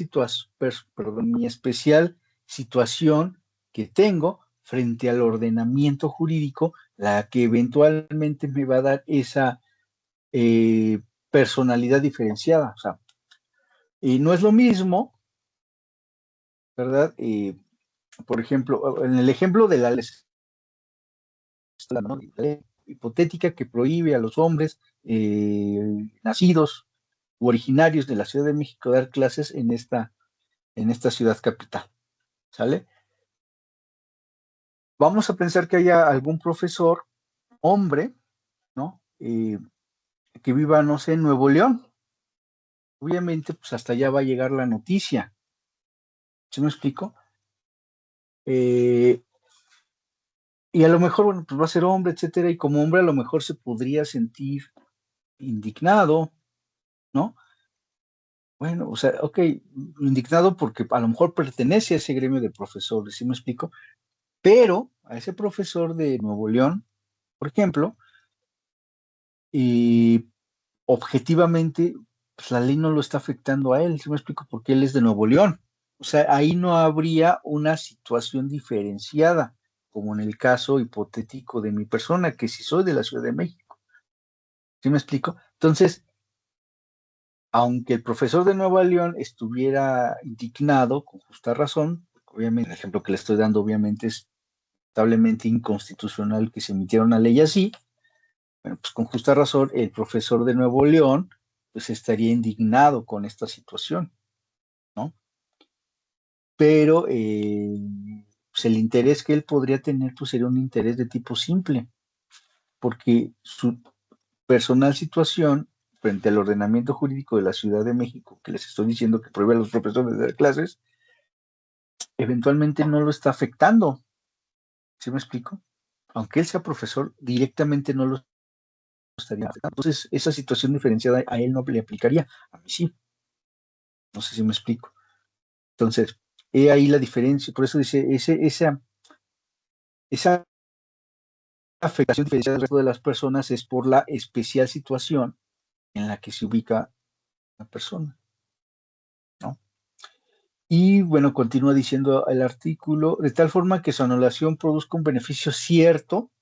mi especial situación que tengo frente al ordenamiento jurídico, la que eventualmente me va a dar esa eh, personalidad diferenciada. O sea, y no es lo mismo, ¿verdad? Por ejemplo, en el ejemplo de la ¿no? ley hipotética que prohíbe a los hombres nacidos u originarios de la Ciudad de México dar clases en esta ciudad capital, ¿sale? Vamos a pensar que haya algún profesor, hombre, ¿no? Que viva, no sé, en Nuevo León. Obviamente, pues hasta allá va a llegar la noticia. ¿Sí me explico? Eh, y a lo mejor, bueno, pues va a ser hombre, etcétera, y como hombre a lo mejor se podría sentir indignado, ¿no? Bueno, o sea, ok, indignado porque a lo mejor pertenece a ese gremio de profesores, ¿sí me explico? Pero a ese profesor de Nuevo León, por ejemplo, y objetivamente, pues la ley no lo está afectando a él, ¿sí me explico? Porque él es de Nuevo León. O sea, ahí no habría una situación diferenciada, como en el caso hipotético de mi persona, que si soy de la Ciudad de México. ¿Sí me explico? Entonces, aunque el profesor de Nueva León estuviera indignado, con justa razón, obviamente el ejemplo que le estoy dando obviamente es totalmente inconstitucional que se emitiera una ley así, bueno, pues con justa razón el profesor de Nuevo León pues estaría indignado con esta situación, ¿no? Pero pues el interés que él podría tener pues sería un interés de tipo simple, porque su personal situación frente al ordenamiento jurídico de la Ciudad de México, que les estoy diciendo que prohíbe a los profesores de dar clases, eventualmente no lo está afectando. ¿Sí me explico? Aunque él sea profesor, directamente no lo estaría afectando. Entonces, esa situación diferenciada a él no le aplicaría, a mí sí. No sé si me explico. Entonces, he ahí la diferencia. Por eso dice, esa afectación diferenciada del resto de las personas es por la especial situación en la que se ubica la persona, ¿no? Y bueno, continúa diciendo el artículo, de tal forma que su anulación produzca un beneficio cierto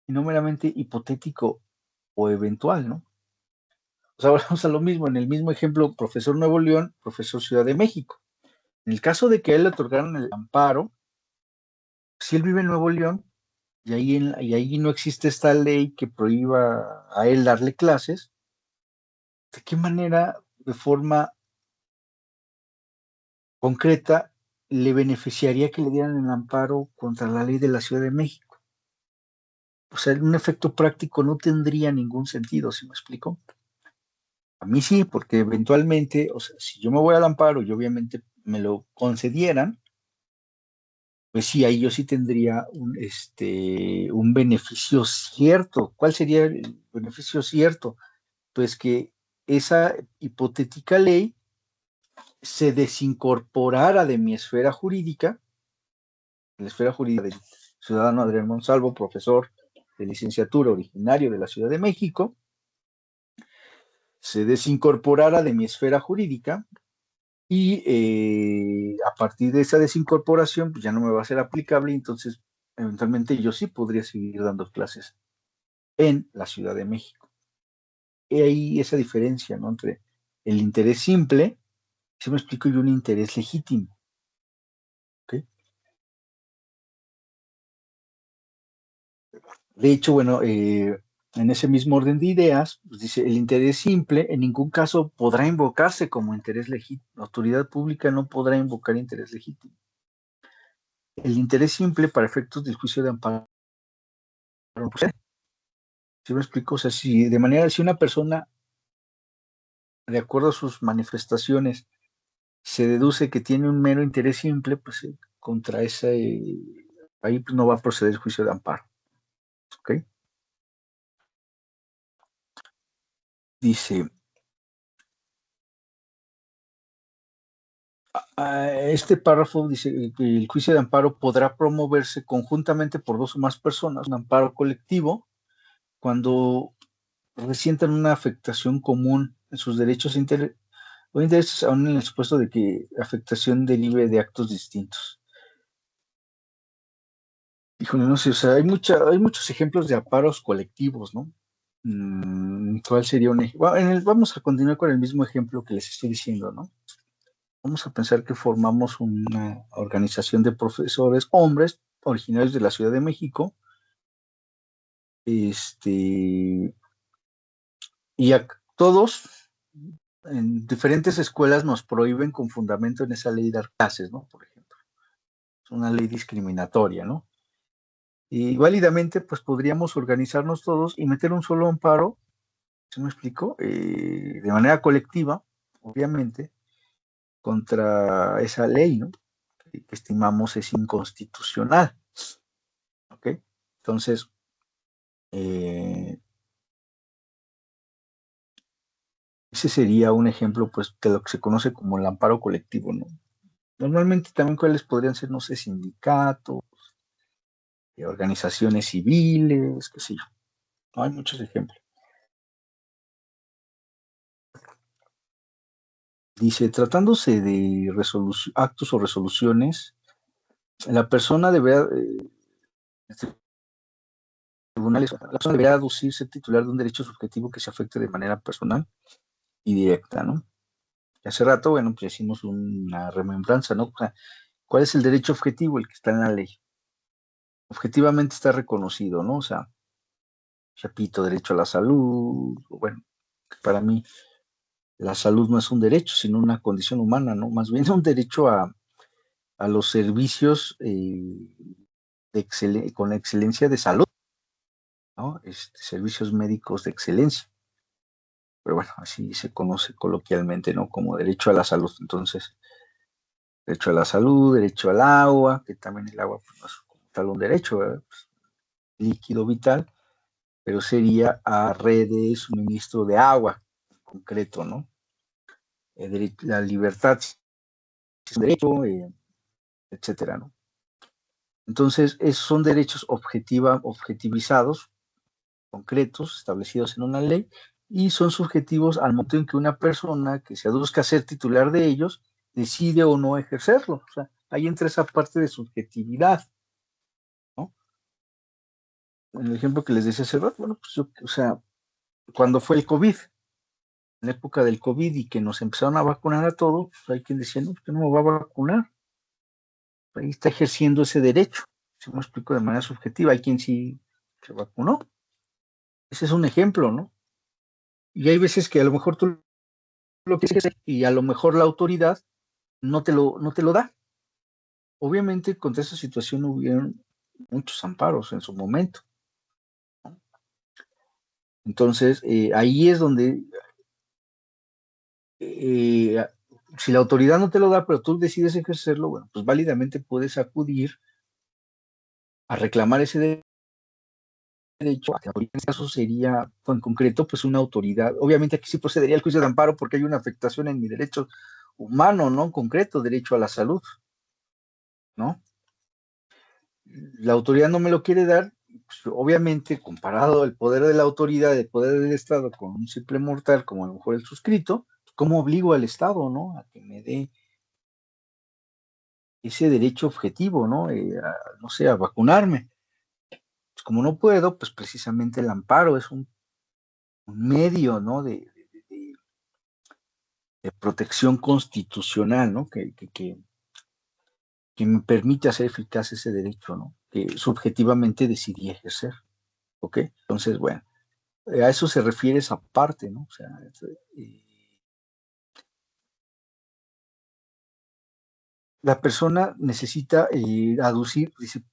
y no meramente hipotético o eventual, ¿no? O sea, volvemos a lo mismo, en el mismo ejemplo, profesor Nuevo León, profesor Ciudad de México. En el caso de que a él le otorgaran el amparo, si él vive en Nuevo León y ahí no existe esta ley que prohíba a él darle clases, ¿de qué manera, de forma concreta, le beneficiaría que le dieran el amparo contra la ley de la Ciudad de México? O sea, un efecto práctico no tendría ningún sentido, ¿sí me explico? A mí sí, porque eventualmente, o sea, si yo me voy al amparo y obviamente me lo concedieran, pues sí, ahí yo sí tendría un beneficio cierto. ¿Cuál sería el beneficio cierto? Pues que esa hipotética ley se desincorporara de mi esfera jurídica, la esfera jurídica del ciudadano Adrián Monsalvo, profesor de licenciatura originario de la Ciudad de México, se desincorporara de mi esfera jurídica y a partir de esa desincorporación, pues ya no me va a ser aplicable, y entonces eventualmente yo sí podría seguir dando clases en la Ciudad de México. Y ahí esa diferencia, ¿no? Entre el interés simple, si me explico, y un interés legítimo. ¿Ok? De hecho, bueno, en ese mismo orden de ideas, pues dice, el interés simple en ningún caso podrá invocarse como interés legítimo. La autoridad pública no podrá invocar interés legítimo. El interés simple para efectos del juicio de amparo no procede. ¿Sí me explico? O sea, si de manera, si una persona, de acuerdo a sus manifestaciones, se deduce que tiene un mero interés simple, pues contra ese, ahí pues, no va a proceder el juicio de amparo. ¿Ok? Dice, este párrafo dice que el juicio de amparo podrá promoverse conjuntamente por dos o más personas, un amparo colectivo, cuando resientan una afectación común en sus derechos o intereses, aún en el supuesto de que afectación derive de actos distintos. Híjole, no sé, o sea, hay muchos ejemplos de amparos colectivos, ¿no? ¿Cuál sería un ejemplo? Vamos a continuar con el mismo ejemplo que les estoy diciendo, ¿no? Vamos a pensar que formamos una organización de profesores, hombres, originarios de la Ciudad de México, y a todos en diferentes escuelas nos prohíben con fundamento en esa ley dar clases, ¿no? Por ejemplo, es una ley discriminatoria, ¿no? Y válidamente, pues podríamos organizarnos todos y meter un solo amparo, ¿se me explico? De manera colectiva, obviamente, contra esa ley, ¿no? Que estimamos es inconstitucional, ¿ok? Entonces, eh, ese sería un ejemplo, pues, de lo que se conoce como el amparo colectivo, ¿no? Normalmente también cuáles podrían ser, no sé, sindicatos, organizaciones civiles, qué sé yo. No, hay muchos ejemplos. Dice, tratándose de actos o resoluciones, la persona deberá, tribunales, la persona deberá aducirse titular de un derecho subjetivo que se afecte de manera personal y directa, ¿no? Y hace rato, bueno, pues hicimos una remembranza, ¿no? O sea, ¿cuál es el derecho objetivo? El que está en la ley. Objetivamente está reconocido, ¿no? O sea, repito, derecho a la salud, bueno, para mí la salud no es un derecho, sino una condición humana, ¿no? Más bien es un derecho a los servicios con excelencia de salud, ¿no? Servicios médicos de excelencia. Pero bueno, así se conoce coloquialmente, ¿no? Como derecho a la salud. Entonces, derecho a la salud, derecho al agua, que también el agua pues, no es como tal un derecho, ¿verdad? Pues, líquido vital, pero sería a red de suministro de agua, en concreto, ¿no? La libertad es un derecho, etcétera, ¿no? Entonces, esos son derechos objetivizados, concretos, establecidos en una ley, y son subjetivos al momento en que una persona que se aduzca a ser titular de ellos decide o no ejercerlo. O sea, ahí entra esa parte de subjetividad, ¿no? En el ejemplo que les decía hace rato, bueno, pues yo, o sea, cuando fue el COVID, en la época del COVID y que nos empezaron a vacunar a todos, pues hay quien decía, no, usted no me va a vacunar, ahí está ejerciendo ese derecho. Si me explico de manera subjetiva, hay quien sí se vacunó. Ese es un ejemplo, ¿no? Y hay veces que a lo mejor tú lo quieres hacer y a lo mejor la autoridad no te lo da. Obviamente, contra esa situación hubieron muchos amparos en su momento. Entonces, ahí es donde, eh, si la autoridad no te lo da, pero tú decides ejercerlo, bueno, pues válidamente puedes acudir a reclamar ese derecho. En este caso sería, en concreto, pues una autoridad. Obviamente aquí sí procedería el juicio de amparo porque hay una afectación en mi derecho humano, ¿no? En concreto, derecho a la salud, ¿no? La autoridad no me lo quiere dar, pues, obviamente, comparado el poder de la autoridad, el poder del Estado con un simple mortal, como a lo mejor el suscrito, ¿cómo obligo al Estado, ¿no? A que me dé ese derecho objetivo, ¿no? No sé, a vacunarme. Pues como no puedo, pues precisamente el amparo es un medio, ¿no? De protección constitucional, ¿no? Que me permite hacer eficaz ese derecho, ¿no? Que subjetivamente decidí ejercer. ¿ok? Entonces, bueno, a eso se refiere esa parte, ¿no? O sea, la persona necesita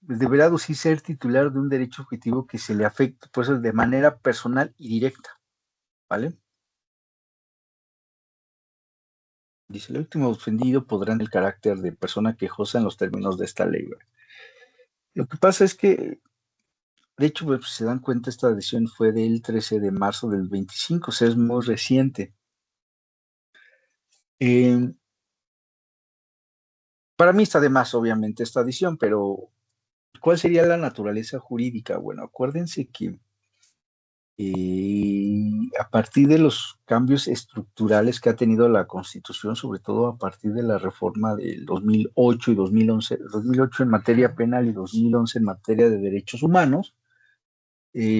deberá aducir ser titular de un derecho objetivo que se le afecte, por eso de manera personal y directa, ¿vale? Dice, el último ofendido podrá en el carácter de persona quejosa en los términos de esta ley, ¿verdad? Lo que pasa es que, de hecho, pues, si se dan cuenta, esta decisión fue del 13 de marzo del 25, o sea, es muy reciente. Eh, para mí está de más, obviamente, esta adición, pero ¿cuál sería la naturaleza jurídica? Bueno, acuérdense que a partir de los cambios estructurales que ha tenido la Constitución, sobre todo a partir de la reforma del 2008 y 2011, 2008 en materia penal y 2011 en materia de derechos humanos,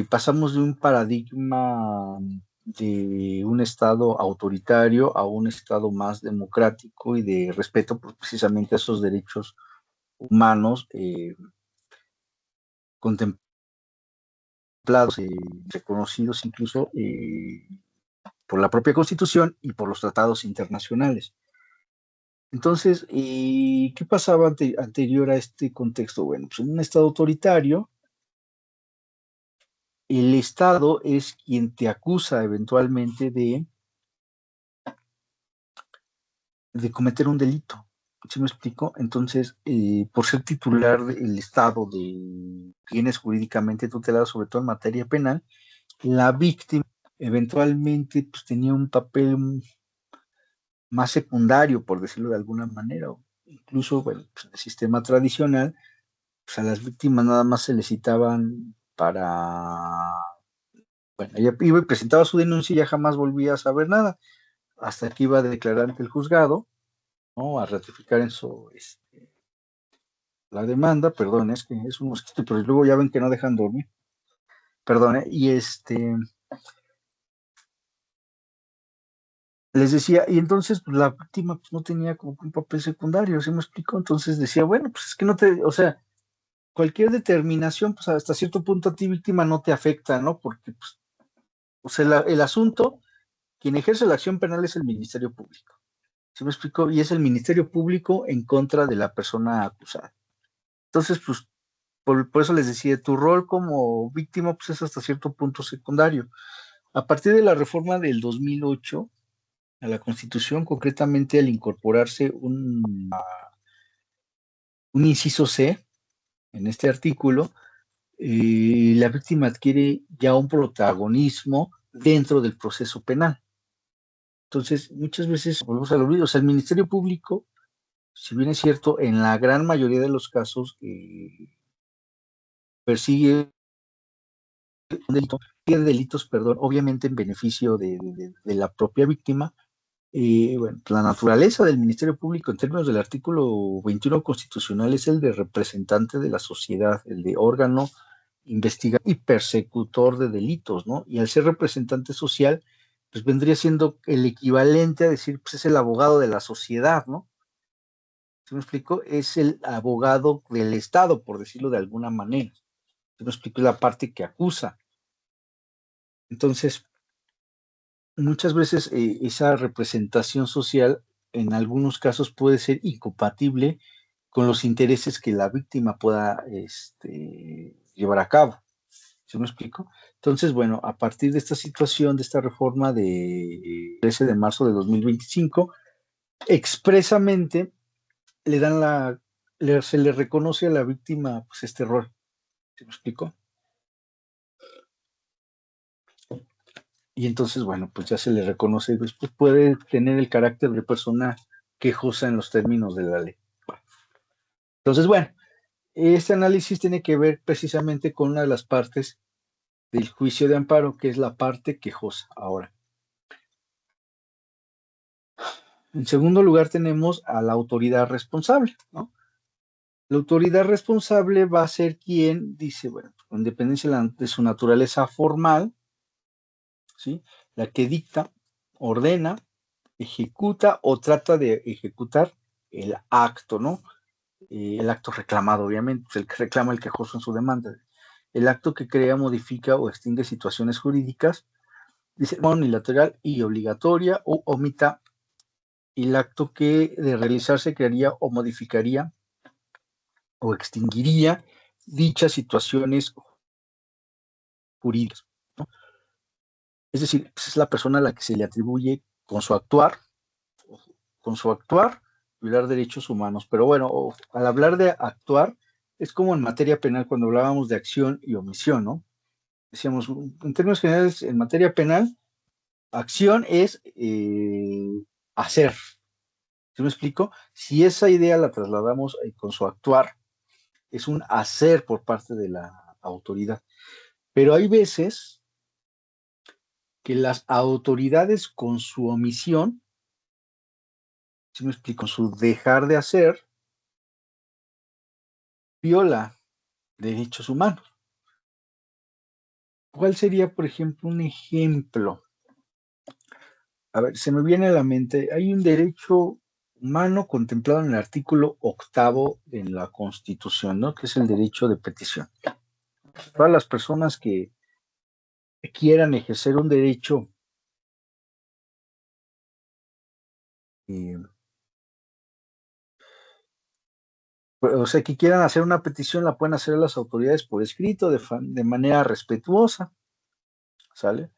pasamos de un paradigma de un Estado autoritario a un Estado más democrático y de respeto por precisamente a esos derechos humanos contemplados, reconocidos incluso por la propia Constitución y por los tratados internacionales. Entonces, ¿qué pasaba anterior a este contexto? Bueno, pues en un Estado autoritario, el Estado es quien te acusa eventualmente de cometer un delito. ¿Sí me explico? Entonces, por ser titular del Estado de bienes jurídicamente tutelados, sobre todo en materia penal, la víctima eventualmente pues, tenía un papel más secundario, por decirlo de alguna manera. O incluso, bueno, pues, en el sistema tradicional, pues a las víctimas nada más se les citaban para, bueno, ella iba y presentaba su denuncia y ya jamás volvía a saber nada, hasta que iba a declarar ante el juzgado, ¿no? A ratificar en su, la demanda, perdón, es que es un mosquito, pero luego ya ven que no dejan dormir, perdón, y les decía, y entonces pues, la víctima pues, no tenía como que un papel secundario, ¿sí me explico? Entonces decía, bueno, pues es que no te, o sea, cualquier determinación, pues hasta cierto punto a ti víctima no te afecta, ¿no? Porque, pues, o sea, el asunto, quien ejerce la acción penal es el Ministerio Público, ¿sí me explico? Y es el Ministerio Público en contra de la persona acusada. Entonces, pues, por eso les decía, tu rol como víctima, pues es hasta cierto punto secundario. A partir de la reforma del 2008 a la Constitución, concretamente al incorporarse un inciso C en este artículo, la víctima adquiere ya un protagonismo dentro del proceso penal. Entonces, muchas veces, volvemos a lo mismo, o sea, el Ministerio Público, si bien es cierto, en la gran mayoría de los casos persigue un delito, tiene delitos, perdón, obviamente en beneficio de la propia víctima. Bueno, la naturaleza del Ministerio Público en términos del artículo 21 constitucional es el de representante de la sociedad, el de órgano investigador y persecutor de delitos, ¿no? Y al ser representante social, pues vendría siendo el equivalente a decir, pues es el abogado de la sociedad, ¿no? ¿Sí me explico? Es el abogado del Estado, por decirlo de alguna manera. ¿Sí me explico? Es la parte que acusa. Entonces, muchas veces esa representación social en algunos casos puede ser incompatible con los intereses que la víctima pueda llevar a cabo. ¿Sí me explico? Entonces, bueno, a partir de esta situación, de esta reforma de 13 de marzo de 2025, expresamente le dan se le reconoce a la víctima pues, este rol. ¿Sí me explico? Y entonces, bueno, pues ya se le reconoce, después puede tener el carácter de persona quejosa en los términos de la ley. Entonces, bueno, este análisis tiene que ver precisamente con una de las partes del juicio de amparo, que es la parte quejosa. Ahora, en segundo lugar tenemos a la autoridad responsable, ¿no? La autoridad responsable va a ser quien dice, bueno, con independencia de su naturaleza formal, ¿sí? La que dicta, ordena, ejecuta o trata de ejecutar el acto, ¿no? El acto reclamado, obviamente, pues el que reclama el quejoso en su demanda. el acto que crea, modifica o extingue situaciones jurídicas, dice unilateral y obligatoria, o omita el acto que de realizarse crearía o modificaría o extinguiría dichas situaciones jurídicas, ¿no? Es decir, pues es la persona a la que se le atribuye con su actuar, violar derechos humanos. Pero bueno, al hablar de actuar, es como en materia penal cuando hablábamos de acción y omisión, ¿no? Decíamos, en términos generales, en materia penal, acción es hacer. ¿Sí me explico? Si esa idea la trasladamos con su actuar, es un hacer por parte de la autoridad. Pero hay veces que las autoridades con su omisión, ¿sí me explico? Con su dejar de hacer, viola derechos humanos. ¿Cuál sería, por ejemplo, un ejemplo? A ver, se me viene a la mente, hay un derecho humano contemplado en el artículo 8 de la Constitución, ¿no? Que es el derecho de petición. Todas las personas que quieran ejercer un derecho, eh, o sea, que quieran hacer una petición, la pueden hacer a las autoridades por escrito, de manera respetuosa, ¿sale?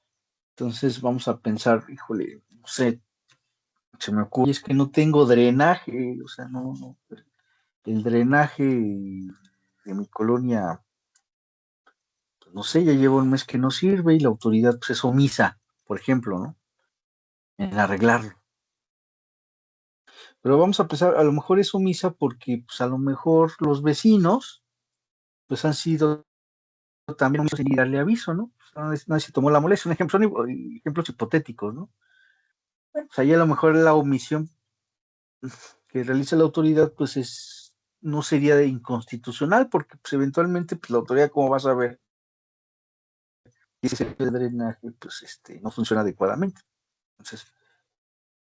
Entonces vamos a pensar, híjole, no sé, se me ocurre, es que no tengo drenaje, o sea, no, el drenaje de mi colonia, pues, no sé, ya llevo un mes que no sirve y la autoridad pues, es omisa, por ejemplo, ¿no? En arreglarlo. Pero vamos a pensar, a lo mejor es omisa porque pues, a lo mejor los vecinos pues han sido también omisos en darle aviso, ¿no? Nadie se tomó la molestia. Un ejemplo, son ejemplos hipotéticos, ¿no? Bueno, pues ahí a lo mejor la omisión que realiza la autoridad pues no sería de inconstitucional porque pues eventualmente pues la autoridad, ¿cómo va a saber que ese drenaje pues no funciona adecuadamente? Entonces,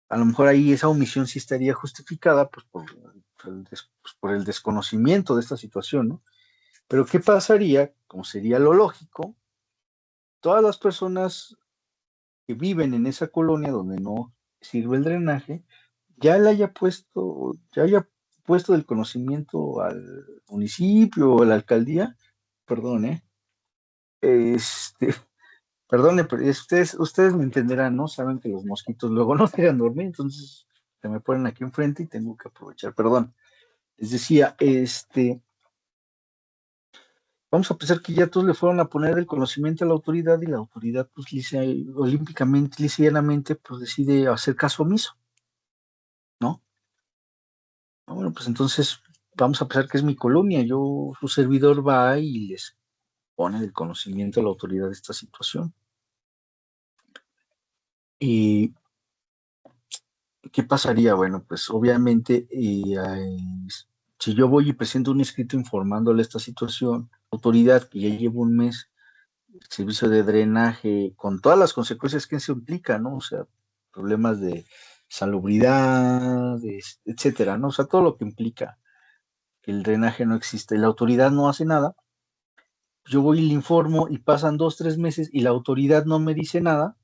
a lo mejor ahí esa omisión sí estaría justificada pues por el desconocimiento de esta situación, ¿no? Pero ¿qué pasaría? Como sería lo lógico, todas las personas que viven en esa colonia donde no sirve el drenaje, ya haya puesto del conocimiento al municipio o a la alcaldía, perdón, este, perdone, pero ustedes me entenderán, ¿no? Saben que los mosquitos luego no dejan dormir, entonces se me ponen aquí enfrente y tengo que aprovechar, perdón. Les decía, vamos a pensar que ya todos le fueron a poner el conocimiento a la autoridad y la autoridad, pues, olímpicamente, lisa y llanamente, pues decide hacer caso omiso, ¿no? Ah, bueno, pues entonces vamos a pensar que es mi colonia, su servidor va y les pone el conocimiento a la autoridad de esta situación. ¿Y qué pasaría? Bueno, pues obviamente, si yo voy y presento un escrito informándole esta situación, autoridad que ya llevo un mes, el servicio de drenaje, con todas las consecuencias que eso implica, ¿no? O sea, problemas de salubridad, etcétera, ¿no? O sea, todo lo que implica que el drenaje no existe y la autoridad no hace nada. Yo voy y le informo y pasan 2, 3 meses y la autoridad no me dice nada.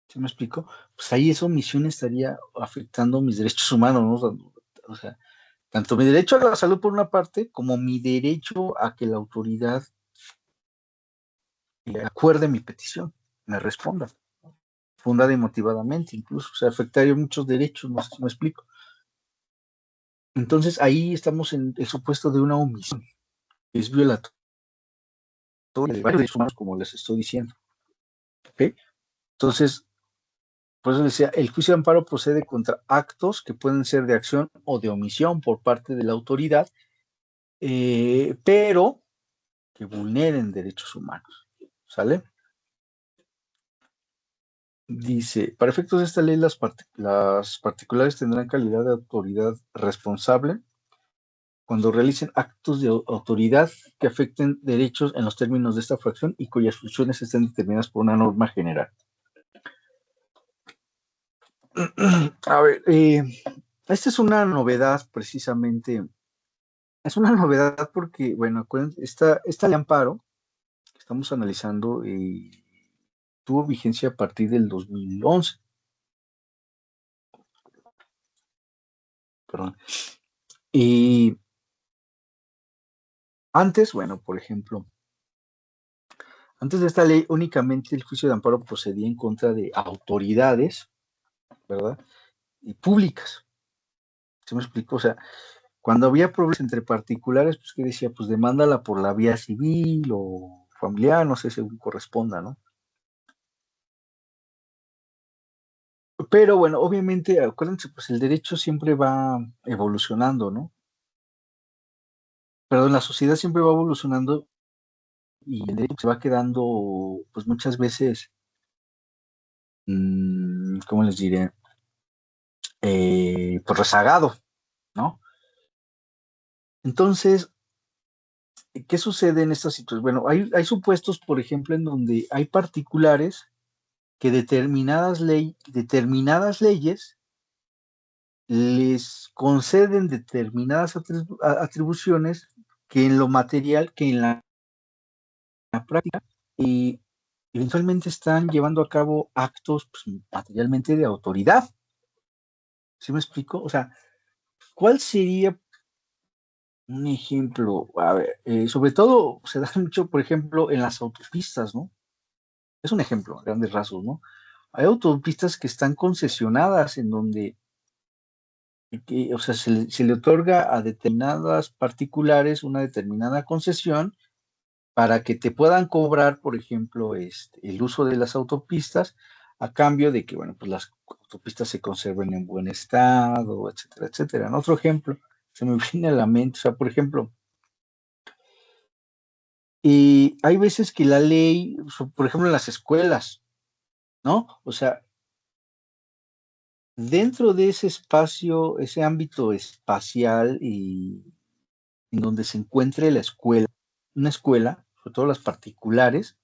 ¿Sí me explico? Pues ahí esa omisión estaría afectando mis derechos humanos, ¿no? O sea, tanto mi derecho a la salud por una parte, como mi derecho a que la autoridad acuerde mi petición, me responda, fundada y motivadamente, incluso, o sea, afectaría muchos derechos, no sé si me explico. Entonces ahí estamos en el supuesto de una omisión, que es violatoria de varios derechos humanos, como les estoy diciendo. ¿Ok? Entonces, por eso decía, el juicio de amparo procede contra actos que pueden ser de acción o de omisión por parte de la autoridad, pero que vulneren derechos humanos. ¿Sale? Dice, para efectos de esta ley, las particulares tendrán calidad de autoridad responsable cuando realicen actos de autoridad que afecten derechos en los términos de esta fracción y cuyas funciones estén determinadas por una norma general. A ver, esta es una novedad precisamente Es una novedad porque, bueno, esta ley de amparo que estamos analizando tuvo vigencia a partir del 2011, perdón. Y antes, bueno, por ejemplo, antes de esta ley únicamente el juicio de amparo procedía en contra de autoridades, ¿verdad? Y públicas. ¿Se me explico? O sea, cuando había problemas entre particulares, pues que decía, pues demándala por la vía civil o familiar, no sé, según corresponda, ¿no? Pero bueno, obviamente, acuérdense, pues el derecho siempre va evolucionando, ¿no? Pero la sociedad siempre va evolucionando y el derecho se va quedando, pues muchas veces, ¿cómo les diré? Pues rezagado, ¿no? Entonces, ¿qué sucede en estas situaciones? Bueno, hay supuestos, por ejemplo, en donde hay particulares que determinadas leyes les conceden determinadas atribuciones que en lo material, que en la práctica, y eventualmente están llevando a cabo actos pues, materialmente de autoridad. ¿Sí me explico? O sea, ¿cuál sería un ejemplo? A ver, sobre todo se da mucho, por ejemplo, en las autopistas, ¿no? Es un ejemplo, a grandes rasgos, ¿no? Hay autopistas que están concesionadas en donde, o sea, se le otorga a determinadas particulares una determinada concesión para que te puedan cobrar, por ejemplo, el uso de las autopistas a cambio de que, bueno, pues las autopistas se conserven en buen estado, etcétera, etcétera. ¿No? Otro ejemplo, se me viene a la mente, o sea, por ejemplo, y hay veces que la ley, por ejemplo, en las escuelas, ¿no? O sea, dentro de ese espacio, ese ámbito espacial y en donde se encuentre la escuela, una escuela, sobre todo las particulares,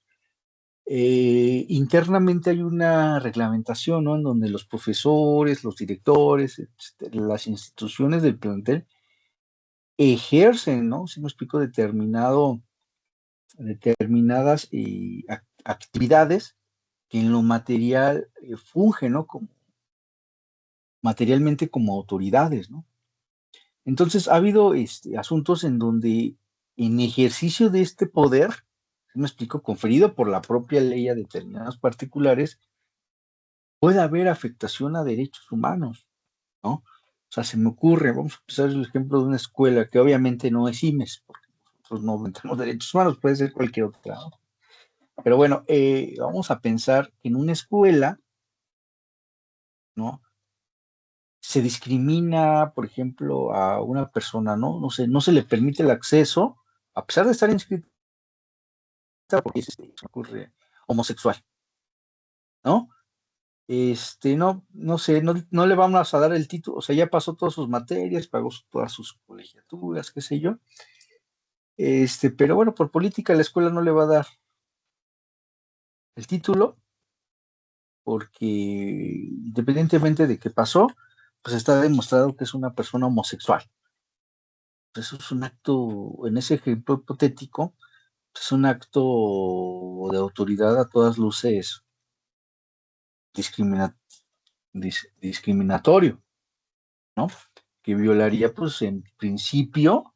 internamente hay una reglamentación, ¿no? En donde los profesores, los directores, las instituciones del plantel ejercen, ¿no? Si me explico, determinadas actividades que en lo material fungen, ¿no? Materialmente como autoridades, ¿no? Entonces, ha habido asuntos en donde en ejercicio de este poder, ¿sí me explico? Conferido por la propia ley a determinados particulares, puede haber afectación a derechos humanos, ¿no? O sea, se me ocurre, vamos a empezar el ejemplo de una escuela que obviamente no es IMES, porque nosotros no tenemos derechos humanos, puede ser cualquier otra, ¿no? Pero bueno, vamos a pensar que en una escuela, ¿no? Se discrimina, por ejemplo, a una persona, ¿no? No se le permite el acceso, a pesar de estar inscrita, porque se me ocurre homosexual, ¿no? No sé, no le vamos a dar el título, o sea, ya pasó todas sus materias, pagó todas sus colegiaturas, qué sé yo, pero bueno, por política la escuela no le va a dar el título, porque independientemente de qué pasó, pues está demostrado que es una persona homosexual. Pues eso es un acto, en ese ejemplo hipotético, es un acto de autoridad a todas luces discrimina- discriminatorio, ¿no? Que violaría, pues, en principio,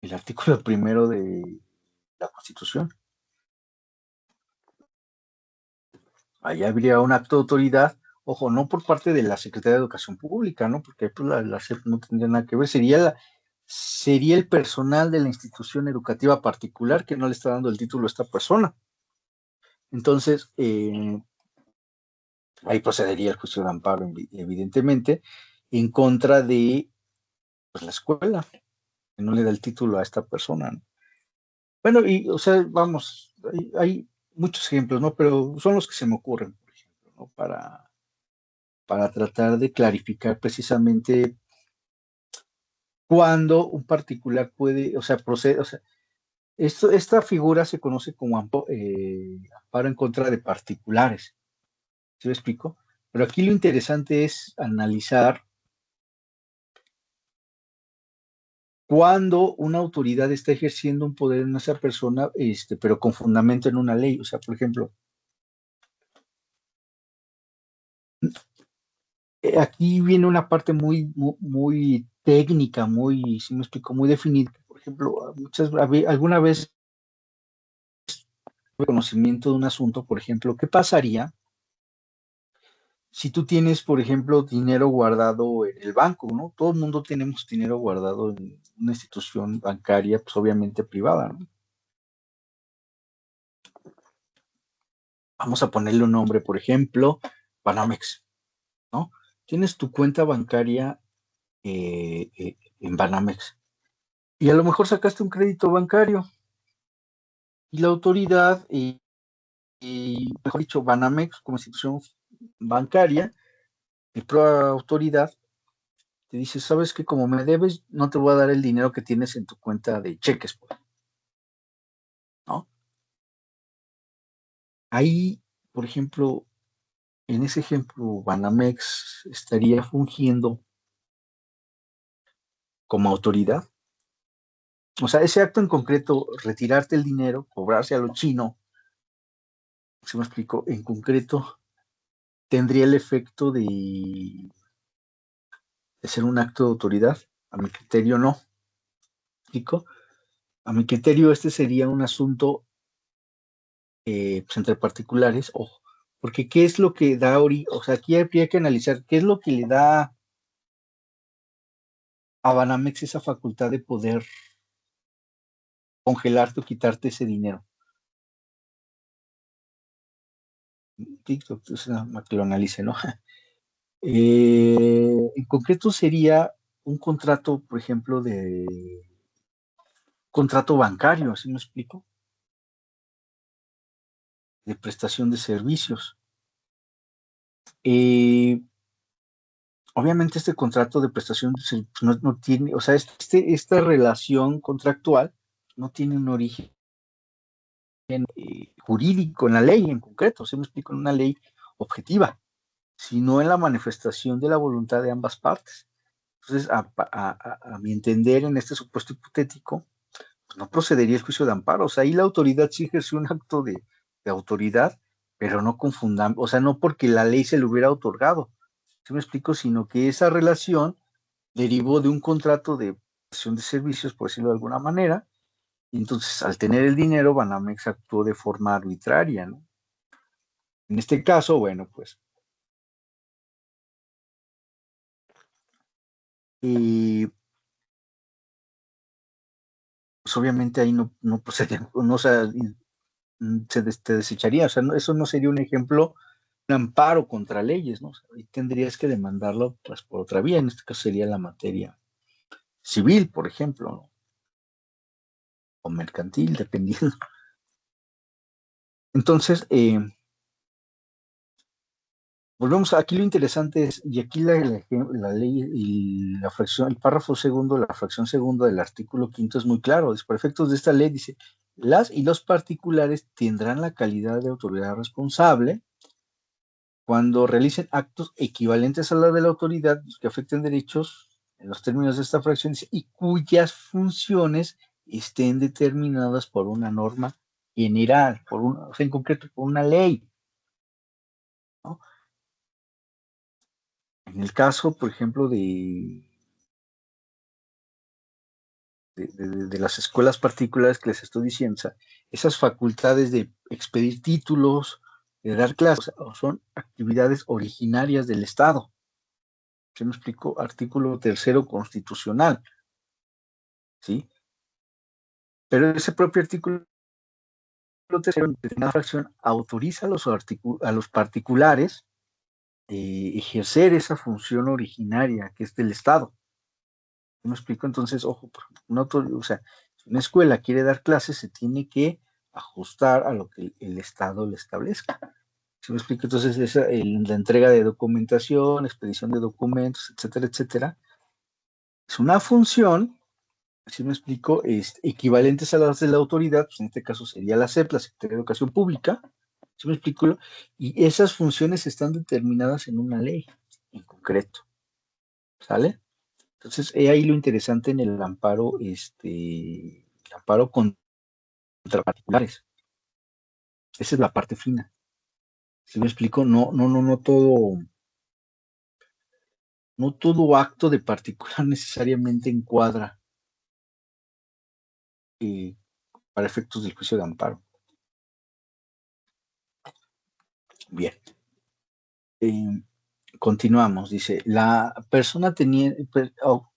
el artículo primero de la Constitución. Ahí habría un acto de autoridad, ojo, no por parte de la Secretaría de Educación Pública, ¿no? Porque pues, la SEP no tendría nada que ver, sería el personal de la institución educativa particular que no le está dando el título a esta persona. Entonces, ahí procedería el juicio de amparo, evidentemente, en contra de pues, la escuela, que no le da el título a esta persona, ¿no? Bueno, y, o sea, vamos, hay muchos ejemplos, ¿no? Pero son los que se me ocurren, por ejemplo, ¿no? Para tratar de clarificar precisamente cuándo un particular puede, o sea, procede, o sea, esta figura se conoce como amparo en contra de particulares, ¿sí me explico? Pero aquí lo interesante es analizar cuando una autoridad está ejerciendo un poder en esa persona, pero con fundamento en una ley. O sea, por ejemplo, aquí viene una parte muy técnica, si me explico, muy definida. Por ejemplo, alguna vez tuve conocimiento de un asunto, por ejemplo, ¿qué pasaría si tú tienes, por ejemplo, dinero guardado en el banco, ¿no? Todo el mundo tenemos dinero guardado en una institución bancaria, pues obviamente privada, ¿no? Vamos a ponerle un nombre, por ejemplo, Banamex, ¿no? Tienes tu cuenta bancaria en Banamex y a lo mejor sacaste un crédito bancario y la autoridad, mejor dicho, Banamex como institución bancaria, y prueba autoridad, te dice, sabes que como me debes, no te voy a dar el dinero que tienes en tu cuenta de cheques, pues, ¿no? Ahí, por ejemplo, en ese ejemplo, Banamex estaría fungiendo como autoridad. O sea, ese acto en concreto, retirarte el dinero, cobrarse a lo chino, si me explico, en concreto, tendría el efecto de ser un acto de autoridad. A mi criterio, no. ¿Explico? A mi criterio, este sería un asunto pues, entre particulares, ojo, porque ¿qué es lo que da o sea, aquí habría que analizar qué es lo que le da a Banamex esa facultad de poder congelarte o quitarte ese dinero. TikTok, que lo analice, ¿no? En concreto sería un contrato, por ejemplo, de contrato bancario, ¿sí me explico? De prestación de servicios. Eh, Obviamente este contrato de prestación de servicios no tiene, o sea, esta relación contractual no tiene un origen jurídico en la ley en concreto, ¿sí me explico? En una ley objetiva, sino en la manifestación de la voluntad de ambas partes. Entonces, a mi entender, en este supuesto hipotético, pues no procedería el juicio de amparo. O sea, ahí la autoridad sí ejerció un acto de autoridad, pero no confundamos, o sea, no porque la ley se le hubiera otorgado, ¿sí me explico? Sino que esa relación derivó de un contrato de prestación de servicios, por decirlo de alguna manera, y entonces al tener el dinero, Banamex actuó de forma arbitraria, ¿no? En este caso, bueno, y pues obviamente ahí no procede, no, o sea, te desecharía, o sea, eso no sería un ejemplo, un amparo contra leyes, ¿no? O sea, ahí tendrías que demandarlo pues por otra vía, en este caso sería la materia civil, por ejemplo, ¿no? O mercantil, dependiendo. Entonces, volvemos aquí lo interesante es, y aquí la ley y la fracción, el párrafo segundo, la fracción segunda del artículo quinto es muy claro, es por efectos de esta ley dice, las y los particulares tendrán la calidad de autoridad responsable cuando realicen actos equivalentes a la de la autoridad que afecten derechos en los términos de esta fracción y cuyas funciones estén determinadas por una norma general, o sea, en concreto por una ley, ¿no? En el caso, por ejemplo, de las escuelas particulares que les estoy diciendo, o sea, esas facultades de expedir títulos, de dar clases, son actividades originarias del Estado. ¿Se me explico? Artículo tercero constitucional, ¿sí? Pero ese propio artículo tercero, en determinada fracción, autoriza a los particulares ejercer esa función originaria que es del Estado. ¿Sí me explico? Entonces, ojo, o sea, si una escuela quiere dar clases, se tiene que ajustar a lo que el Estado le establezca. ¿Sí me explico? Entonces, la entrega de documentación, expedición de documentos, etcétera, etcétera, es una función, si me explico, equivalentes a las de la autoridad, pues en este caso sería la SEP, la Secretaría de Educación Pública, ¿sí me explico? Y esas funciones están determinadas en una ley en concreto, ¿sale? Entonces, he ahí lo interesante en el amparo, el amparo contra particulares. Esa es la parte fina. Si me explico, no todo acto de particular necesariamente encuadra eh, para efectos del juicio de amparo. Bien. Continuamos. Dice, la persona tenía,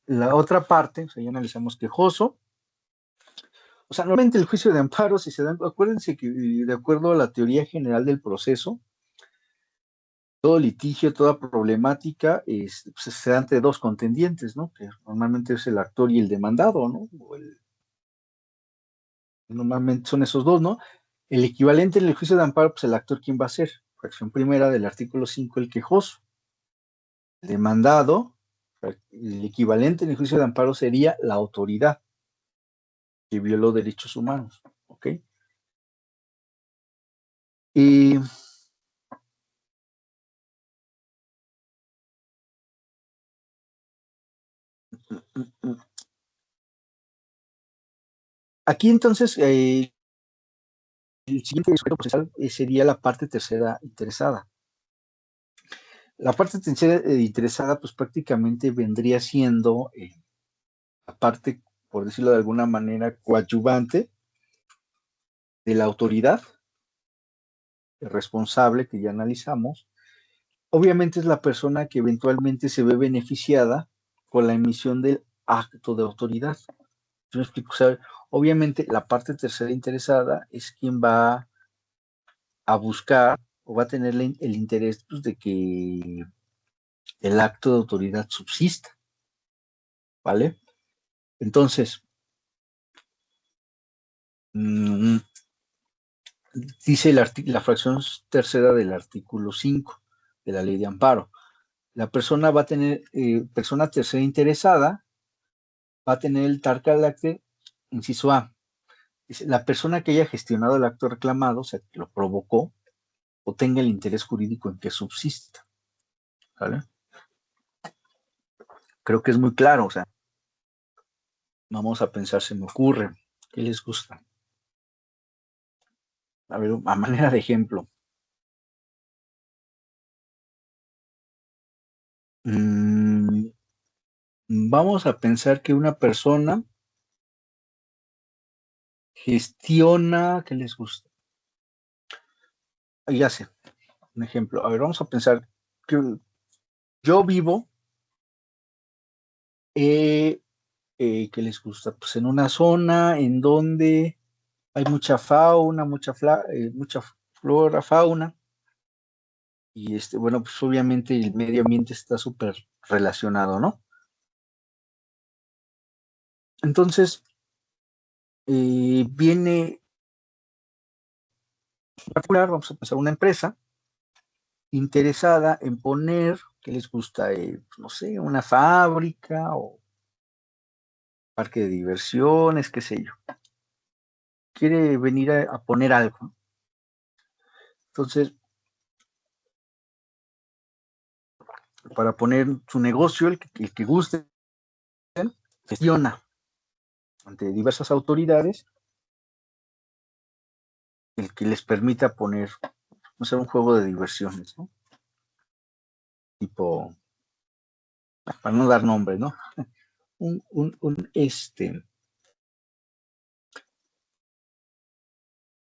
la otra parte, o sea, ya analizamos quejoso. O sea, normalmente el juicio de amparo, si se dan, acuérdense que de acuerdo a la teoría general del proceso, todo litigio, toda problemática pues, se da entre dos contendientes, ¿no? Que normalmente es el actor y el demandado, ¿no? Normalmente son esos dos, ¿no? El equivalente en el juicio de amparo, pues el actor, ¿quién va a ser? Fracción primera del artículo 5, el quejoso. El demandado, el equivalente en el juicio de amparo sería la autoridad que violó derechos humanos, ¿ok? Y aquí entonces el siguiente sujeto procesal sería la parte tercera interesada. La parte tercera interesada, pues prácticamente vendría siendo la parte, por decirlo de alguna manera, coadyuvante de la autoridad responsable que ya analizamos. Obviamente es la persona que eventualmente se ve beneficiada con la emisión del acto de autoridad. Yo me explico, o sea, obviamente la parte tercera interesada es quien va a buscar o va a tener el interés pues, de que el acto de autoridad subsista, ¿vale? Entonces, mmm, dice la fracción tercera del artículo 5 de la ley de amparo. La persona va a tener, persona tercera interesada, va a tener el tal carácter, inciso A, dice, la persona que haya gestionado el acto reclamado, o sea, que lo provocó, o tenga el interés jurídico en que subsista, ¿vale? Creo que es muy claro, o sea, vamos a pensar, se me ocurre, ¿qué les gusta? A ver, a manera de ejemplo, mmm, vamos a pensar que una persona gestiona, ¿qué les gusta? Ya sé, un ejemplo. A ver, vamos a pensar que yo vivo, ¿qué les gusta? Pues en una zona en donde hay mucha fauna, mucha flora, fauna, y bueno, pues obviamente el medio ambiente está súper relacionado, ¿no? Entonces, viene particular, vamos a pensar una empresa interesada en poner, ¿qué les gusta? No sé, una fábrica o parque de diversiones, qué sé yo. Quiere venir a poner algo, ¿no? Entonces, para poner su negocio, el que guste, gestiona ante diversas autoridades el que les permita poner, no sé, un juego de diversiones, ¿no? Tipo, para no dar nombre, ¿no? Un.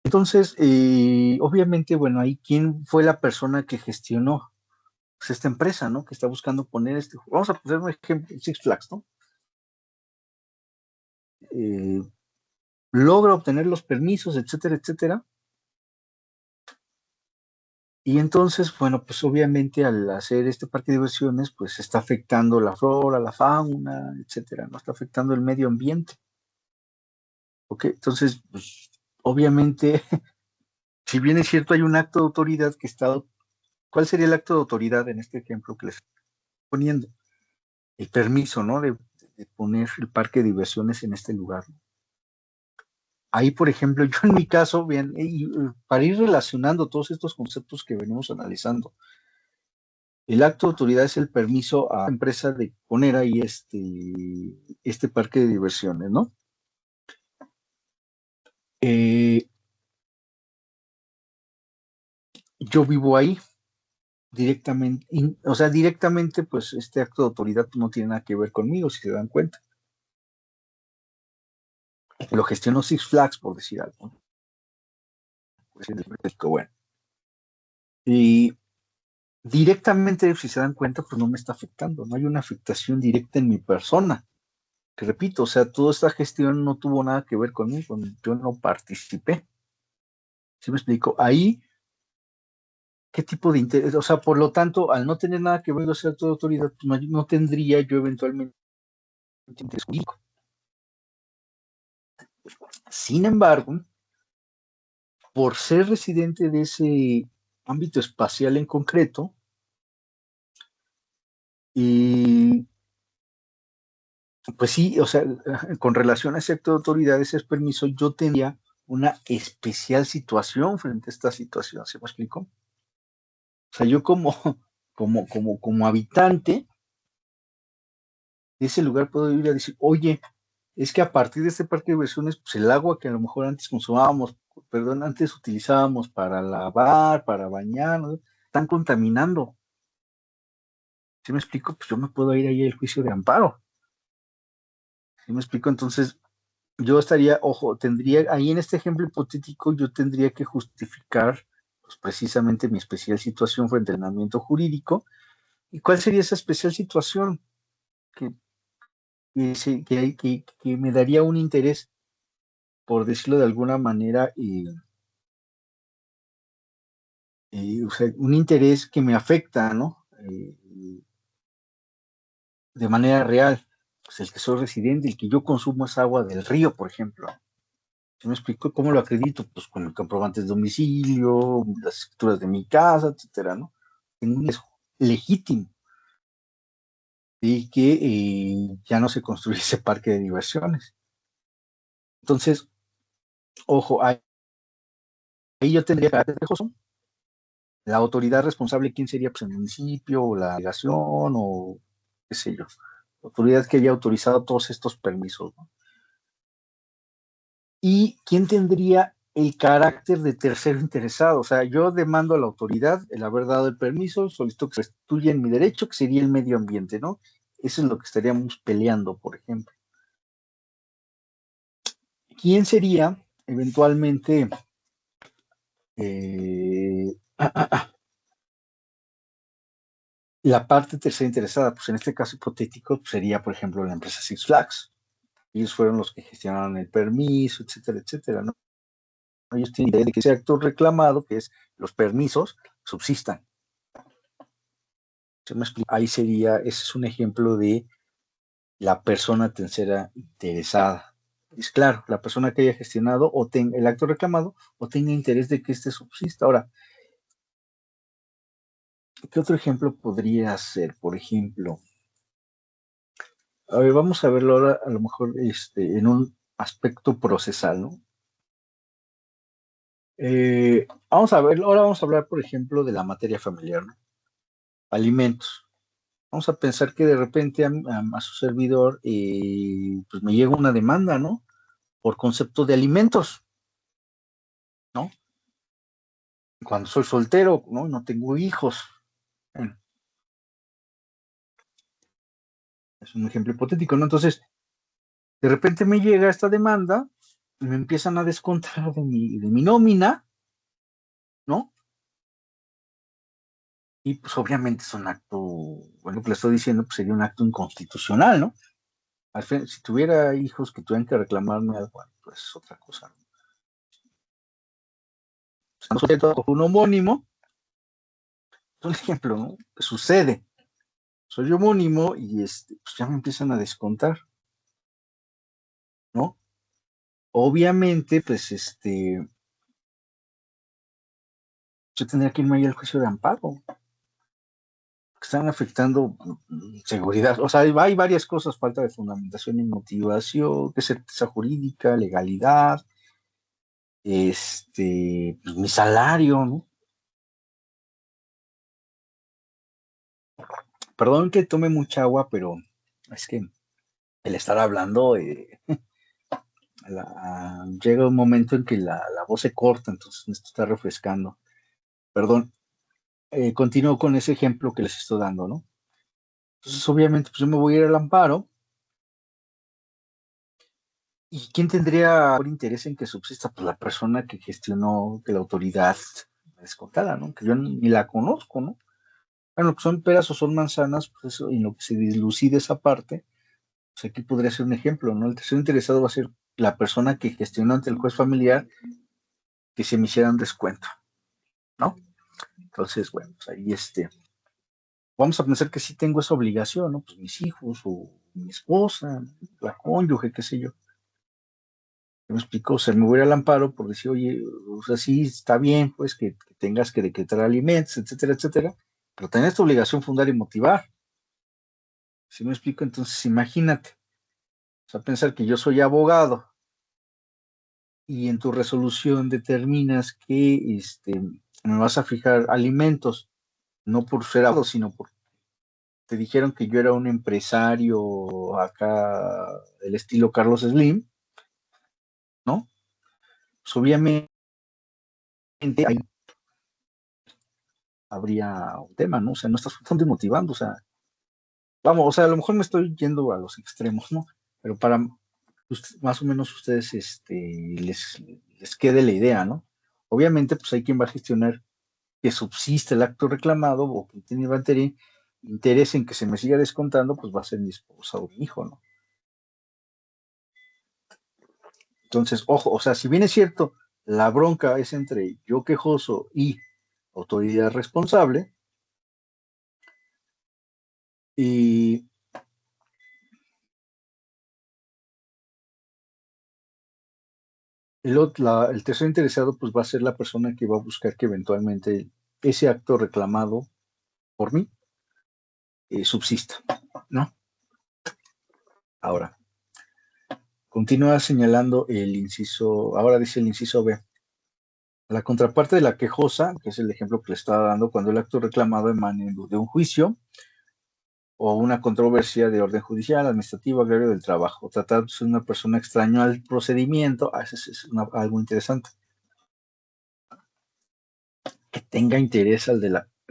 Entonces, obviamente, bueno, ahí, ¿quién fue la persona que gestionó pues, esta empresa, ¿no? Que está buscando poner vamos a poner un ejemplo, Six Flags, ¿no? Eh, logra obtener los permisos, etcétera, etcétera. Y entonces, bueno, pues obviamente al hacer este parque de diversiones, pues está afectando la flora, la fauna, etcétera, ¿no? Está afectando el medio ambiente. ¿Ok? Entonces, pues, obviamente, si bien es cierto, hay un acto de autoridad que está. ¿Cuál sería el acto de autoridad en este ejemplo que les estoy poniendo? El permiso, ¿no? De poner el parque de diversiones en este lugar. Ahí, por ejemplo, yo en mi caso, bien, para ir relacionando todos estos conceptos que venimos analizando, El acto de autoridad es el permiso a la empresa de poner ahí este parque de diversiones, ¿no? Eh, yo vivo ahí directamente, o sea, directamente, pues este acto de autoridad no tiene nada que ver conmigo, si se dan cuenta. Lo gestionó Six Flags, por decir algo, ¿no? Pues, bueno. Y directamente, si se dan cuenta, pues no me está afectando, no hay una afectación directa en mi persona. Que repito, o sea, toda esta gestión no tuvo nada que ver conmigo, yo no participé. ¿Sí me explico? Ahí, ¿qué tipo de interés? O sea, por lo tanto, al no tener nada que ver con ser toda autoridad, pues no tendría yo eventualmente interés jurídico. Sin embargo, por ser residente de ese ámbito espacial en concreto, y pues sí, o sea, con relación a ese acto de autoridad, ese permiso, yo tenía una especial situación frente a esta situación, ¿se me explico? O sea, yo como habitante de ese lugar puedo ir a decir, oye, es que a partir de este parque de diversiones, pues el agua que a lo mejor antes consumábamos, perdón, antes utilizábamos para lavar, para bañar, ¿no? Están contaminando. ¿Sí me explico? Pues yo me puedo ir ahí al juicio de amparo. ¿Sí me explico? Entonces, yo estaría, ojo, tendría, ahí en este ejemplo hipotético, yo tendría que justificar pues, precisamente mi especial situación frente al ordenamiento jurídico. ¿Y cuál sería esa especial situación? Que, que me daría un interés, por decirlo de alguna manera, o sea, un interés que me afecta, ¿no? De manera real. Pues el que soy residente, el que yo consumo es agua del río, por ejemplo. ¿Sí me explico cómo lo acredito? Pues con el comprobante de domicilio, las escrituras de mi casa, etcétera, ¿no? En un es legítimo y que ya no se construye ese parque de diversiones. Entonces, ojo, ahí yo tendría carácter de Joson. La autoridad responsable, ¿quién sería? Pues el municipio, o la delegación, o qué sé yo. La autoridad que haya autorizado todos estos permisos, ¿no? ¿Y quién tendría el carácter de tercero interesado? O sea, yo demando a la autoridad el haber dado el permiso, solicito que restituyan mi derecho, que sería el medio ambiente, ¿no? Eso es lo que estaríamos peleando, por ejemplo. ¿Quién sería eventualmente eh, la parte tercera interesada? Pues en este caso hipotético pues sería, por ejemplo, la empresa Six Flags. Ellos fueron los que gestionaron el permiso, etcétera, etcétera, ¿no? Ellos tienen idea de que ese acto reclamado, que es los permisos, subsistan. Ahí sería, ese es un ejemplo de la persona tercera interesada. Es claro, la persona que haya gestionado o tenga el acto reclamado o tenga interés de que este subsista. Ahora, ¿qué otro ejemplo podría ser? Por ejemplo, a ver, vamos a verlo ahora a lo mejor en un aspecto procesal, ¿no? Vamos a ver, ahora vamos a hablar, por ejemplo, de la materia familiar, ¿no? Alimentos. Vamos a pensar que de repente a su servidor pues me llega una demanda, ¿no? Por concepto de alimentos, ¿no? Cuando soy soltero, ¿no? No tengo hijos. Bueno, es un ejemplo hipotético, ¿no? Entonces, de repente me llega esta demanda y me empiezan a descontar de mi nómina, ¿no? Y pues obviamente es un acto, bueno, que le estoy diciendo, pues sería un acto inconstitucional, ¿no? Si tuviera hijos que tuvieran que reclamarme algo, bueno, pues es otra cosa, ¿no? O sea, no soy un homónimo, es un ejemplo, ¿no? Que sucede. Soy homónimo y pues ya me empiezan a descontar, ¿no? Obviamente, pues yo tendría que irme ahí al juicio de amparo, que están afectando seguridad. O sea, hay varias cosas, falta de fundamentación y motivación, que certeza jurídica, legalidad, pues, mi salario, ¿no? perdón que tome mucha agua, pero es que el estar hablando, llega un momento en que la voz se corta, entonces esto está refrescando. Perdón, continúo con ese ejemplo que les estoy dando, ¿no? Entonces, obviamente, pues yo me voy a ir al amparo. ¿Y quién tendría por interés en que subsista? Pues la persona que gestionó que la autoridad me descontara, ¿no? Que yo ni la conozco, ¿no? Bueno, pues son peras o son manzanas, pues eso, en lo que se dilucida esa parte, pues aquí podría ser un ejemplo, ¿no? El tercero interesado va a ser la persona que gestionó ante el juez familiar que se me hiciera un descuento, ¿no? Entonces, bueno, pues ahí vamos a pensar que sí tengo esa obligación, ¿no? Pues mis hijos o mi esposa, la cónyuge, qué sé yo. Me explico, o sea, me voy al amparo por decir, oye, o sea, sí, está bien, pues, que tengas que decretar alimentos, etcétera, etcétera, pero tenés tu obligación fundar y motivar. ¿Sí me explico? Entonces, imagínate, o sea, pensar que yo soy abogado y en tu resolución determinas que me vas a fijar alimentos, no por ser abogado, sino porque te dijeron que yo era un empresario acá del estilo Carlos Slim, ¿no? Pues obviamente ahí habría un tema, ¿no? O sea, no estás fundando y motivando, o sea, vamos, o sea, a lo mejor me estoy yendo a los extremos, ¿no? Pero para más o menos ustedes les quede la idea, ¿no? Obviamente, pues hay quien va a gestionar que subsiste el acto reclamado o quien tiene interés en que se me siga descontando, pues va a ser mi esposa o mi hijo, ¿no? Entonces, ojo, o sea, si bien es cierto, la bronca es entre yo quejoso y autoridad responsable, y el tercer interesado pues va a ser la persona que va a buscar que eventualmente ese acto reclamado por mí subsista, ¿no? Ahora, continúa señalando el inciso, ahora dice el inciso B. La contraparte de la quejosa, que es el ejemplo que le estaba dando, cuando el acto reclamado emane de un juicio o una controversia de orden judicial, administrativo, agrario del trabajo, tratándose de una persona extraña al procedimiento, eso es algo interesante, que tenga interés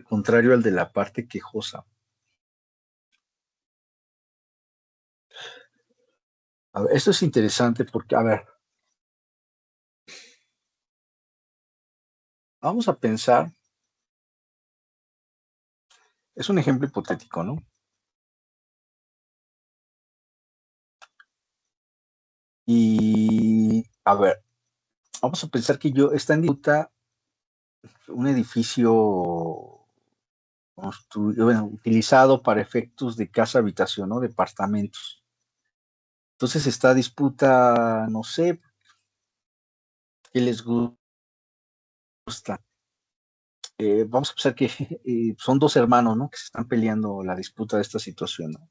contrario al de la parte quejosa. A ver, esto es interesante porque, a ver, vamos a pensar, es un ejemplo hipotético, ¿no? Y, a ver, vamos a pensar que está en disputa un edificio bueno, utilizado para efectos de casa habitación, ¿no? Departamentos. Entonces está disputa, no sé, qué les gusta. Vamos a pensar que son dos hermanos, ¿no? Que se están peleando la disputa de esta situación, ¿no?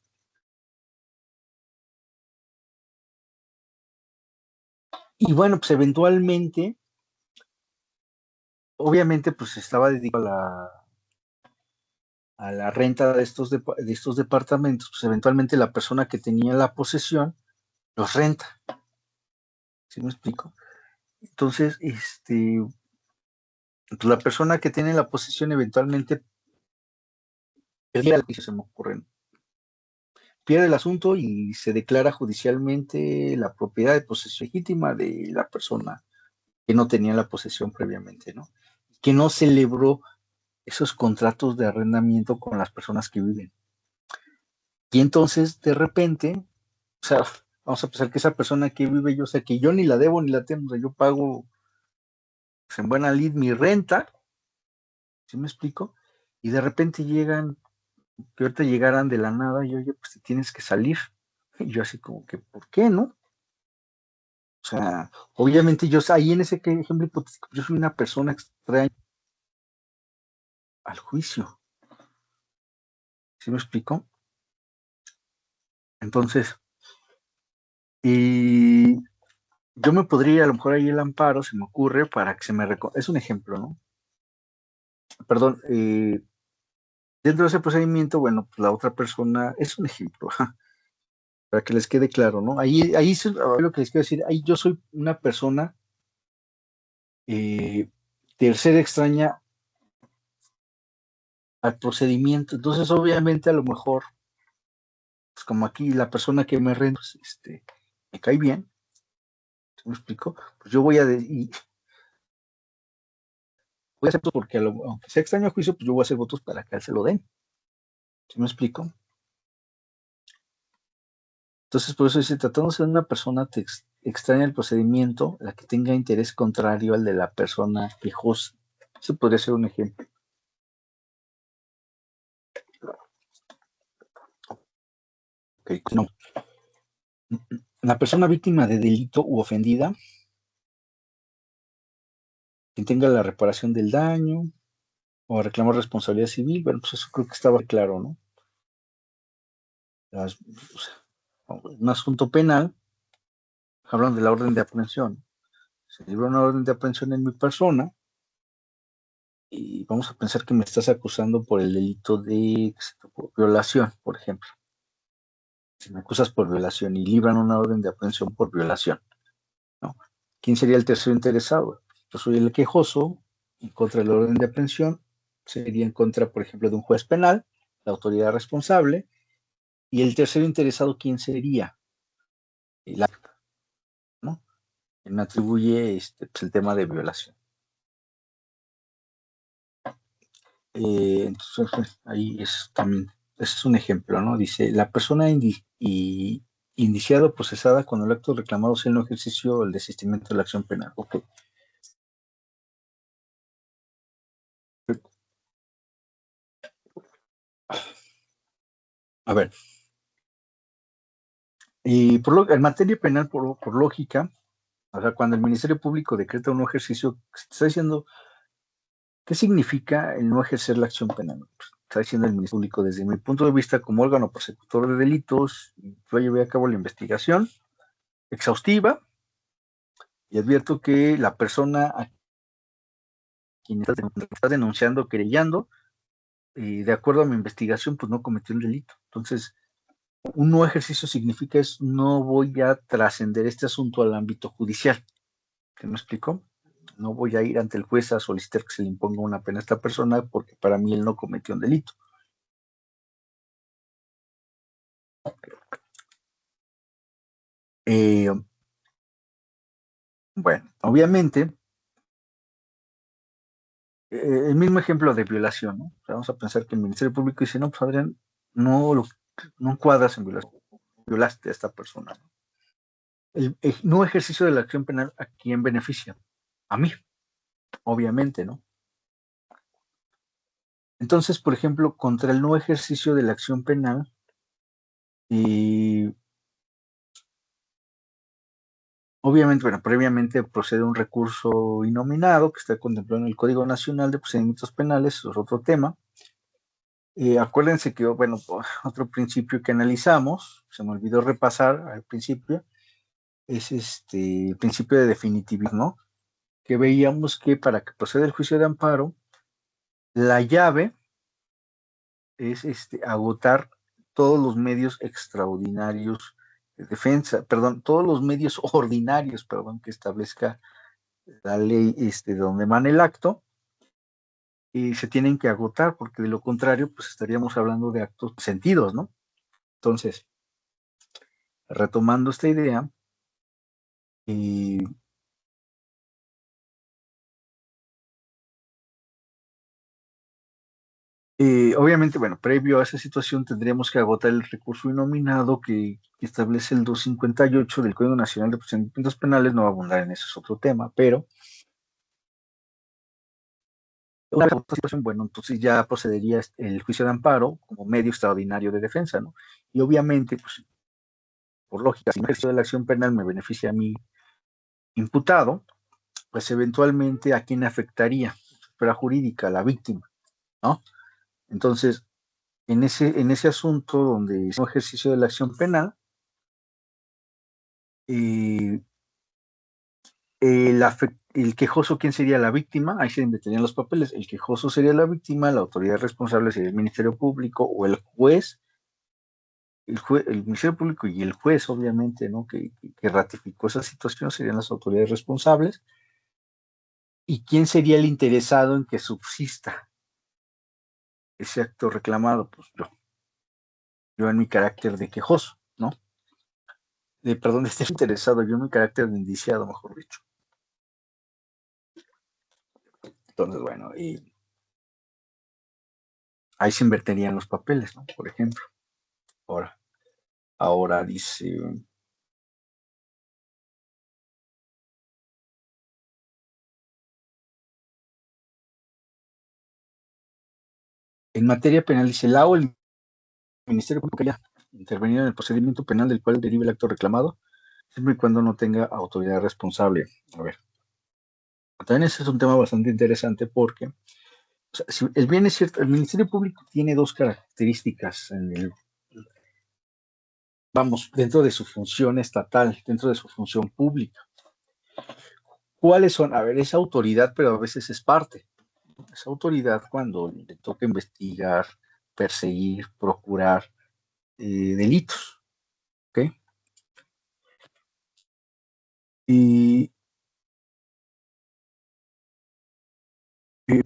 Y bueno, pues eventualmente, obviamente, pues estaba dedicado a la renta de estos departamentos, pues eventualmente la persona que tenía la posesión los renta, ¿sí me explico? Entonces, pues la persona que tiene la posesión eventualmente se me ocurre, pierde el asunto y se declara judicialmente la propiedad de posesión legítima de la persona que no tenía la posesión previamente, ¿no? Que no celebró esos contratos de arrendamiento con las personas que viven. Y entonces, de repente, o sea, vamos a pensar que esa persona que vive, yo sé que yo ni la debo ni la tengo, o sea, yo pago pues, en buena lid mi renta, ¿sí me explico? Y de repente llegan, que ahorita llegaran de la nada, y oye, pues te tienes que salir. Y yo así como que, ¿por qué, no? O sea, obviamente yo, ahí en ese ejemplo hipotético, yo soy una persona extraña al juicio, ¿sí me explico? Entonces, y yo me podría ir a lo mejor ahí el amparo, se me ocurre, para que es un ejemplo, ¿no? Perdón, Dentro de ese procedimiento, bueno, pues la otra persona es un ejemplo, para que les quede claro, ¿no? Ahí es lo que les quiero decir, ahí yo soy una persona eh, tercera extraña al procedimiento, entonces obviamente a lo mejor, pues como aquí la persona que me renta, pues, me cae bien, ¿sí me explico? Pues yo voy a hacer votos porque aunque sea extraño a juicio, pues yo voy a hacer votos para que él se lo den, ¿sí me explico? Entonces, por eso dice, tratándose de una persona extraña al procedimiento, la que tenga interés contrario al de la persona quejosa. Eso podría ser un ejemplo. Okay, no. La persona víctima de delito u ofendida, quien tenga la reparación del daño o reclamar responsabilidad civil, bueno, pues eso creo que estaba claro, ¿no? O sea, un asunto penal, hablan de la orden de aprehensión. Se libra una orden de aprehensión en mi persona y vamos a pensar que me estás acusando por el delito de violación, por ejemplo. Si me acusas por violación y libran una orden de aprehensión por violación, ¿no? ¿Quién sería el tercero interesado? Yo soy el quejoso en contra de la orden de aprehensión, sería en contra, por ejemplo, de un juez penal, la autoridad responsable, y el tercero interesado, ¿quién sería? El acta, ¿no? Quien me atribuye pues, el tema de violación. Entonces, ahí es también, ese es un ejemplo, ¿no? Dice, la persona indiciada o procesada cuando el acto reclamado sea el no ejercicio o el desistimiento de la acción penal. Ok. A ver, y en materia penal, por lógica, o sea, cuando el Ministerio Público decreta un no ejercicio, está diciendo, ¿qué significa el no ejercer la acción penal? Pues, está diciendo el Ministerio Público, desde mi punto de vista como órgano persecutor de delitos, yo llevé a cabo la investigación exhaustiva y advierto que la persona a quien está denunciando, querellando, de acuerdo a mi investigación, pues no cometió un delito. Entonces, un no ejercicio significa es no voy a trascender este asunto al ámbito judicial. ¿Qué me explico? No voy a ir ante el juez a solicitar que se le imponga una pena a esta persona porque para mí él no cometió un delito. Eh, bueno, obviamente, el mismo ejemplo de violación, ¿no? O sea, vamos a pensar que el Ministerio Público dice, no, pues Adrián, no, no encuadras en violación, violaste a esta persona. El no ejercicio de la acción penal, ¿a quién beneficia? A mí, obviamente, ¿no? Entonces, por ejemplo, contra el no ejercicio de la acción penal, y obviamente, bueno, previamente procede un recurso innominado que está contemplado en el Código Nacional de Procedimientos Penales, eso es otro tema. Acuérdense que, bueno, otro principio que analizamos, se me olvidó repasar al principio, es el principio de definitividad, ¿no? Que veíamos que para que proceda el juicio de amparo, la llave es agotar todos los medios extraordinarios de defensa, perdón, todos los medios ordinarios, perdón, que establezca la ley donde emana el acto, y se tienen que agotar, porque de lo contrario, pues estaríamos hablando de actos sentidos, ¿no? Entonces, retomando esta idea, eh, obviamente, bueno, previo a esa situación tendríamos que agotar el recurso innominado que establece el 258 del Código Nacional de Procedimientos Penales, no va a abundar en eso, es otro tema, pero una vez esta situación, bueno, entonces ya procedería el juicio de amparo como medio extraordinario de defensa, ¿no? Y obviamente, pues, por lógica, si el ejercicio de la acción penal me beneficia a mi imputado, pues eventualmente a quién afectaría, la jurídica, a la víctima, ¿no? Entonces, en ese asunto donde es un ejercicio de la acción penal, eh, el quejoso, ¿quién sería la víctima? Ahí se inventarían los papeles. El quejoso sería la víctima, la autoridad responsable sería el Ministerio Público o el juez, el Ministerio Público y el juez, obviamente, ¿no? Que ratificó esa situación serían las autoridades responsables. ¿Y quién sería el interesado en que subsista ese acto reclamado? Pues yo en mi carácter de quejoso, ¿no? Perdón, de estar interesado, yo en mi carácter de indiciado, mejor dicho. Entonces, bueno, y ahí se invertirían los papeles, ¿no? Por ejemplo. Ahora dice, en materia penal dice, la o el Ministerio Público haya intervenido en el procedimiento penal del cual derive el acto reclamado, siempre y cuando no tenga autoridad responsable. A ver, también ese es un tema bastante interesante porque, o sea, si el bien es cierto, el Ministerio Público tiene dos características vamos, dentro de su función estatal, dentro de su función pública. ¿Cuáles son? A ver, es autoridad, pero a veces es parte. Es autoridad cuando le toca investigar, perseguir, procurar delitos. ¿Ok? Y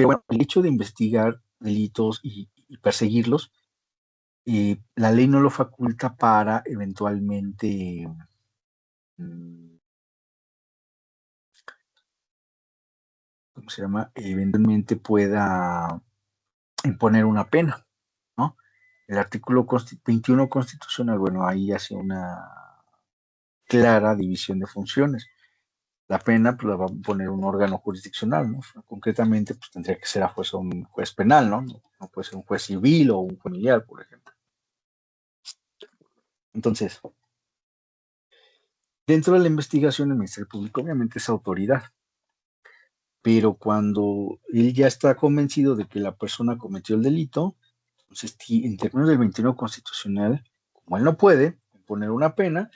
bueno, el hecho de investigar delitos y perseguirlos, la ley no lo faculta para eventualmente, mm, ¿cómo se llama? Eventualmente pueda imponer una pena, ¿no? El artículo 21 constitucional, bueno, ahí hace una clara división de funciones. La pena pues, la va a poner un órgano jurisdiccional, ¿no? Concretamente, pues tendría que ser a un juez penal, ¿no? No puede ser un juez civil o un familiar, por ejemplo. Entonces, dentro de la investigación, el Ministerio Público obviamente es autoridad, pero cuando él ya está convencido de que la persona cometió el delito, entonces, en términos del 21 constitucional, como él no puede poner una pena,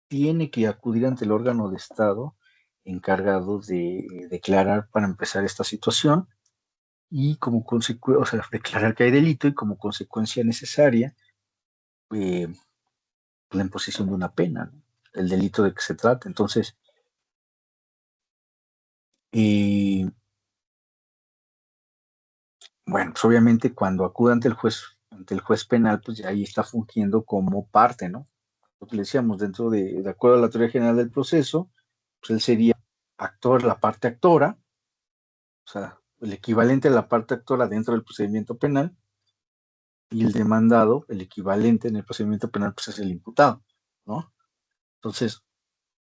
tiene que acudir ante el órgano de Estado encargado de declarar para empezar esta situación y como consecuencia, o sea, declarar que hay delito y como consecuencia necesaria, eh, la imposición de una pena, ¿no? El delito de que se trata. Entonces, eh, bueno, pues obviamente cuando acude ante el juez penal, pues ya ahí está fungiendo como parte, ¿no? Lo que le decíamos, de acuerdo a la teoría general del proceso, pues él sería actor, la parte actora, o sea, el equivalente a la parte actora dentro del procedimiento penal, y el demandado, el equivalente en el procedimiento penal, pues es el imputado, ¿no? Entonces,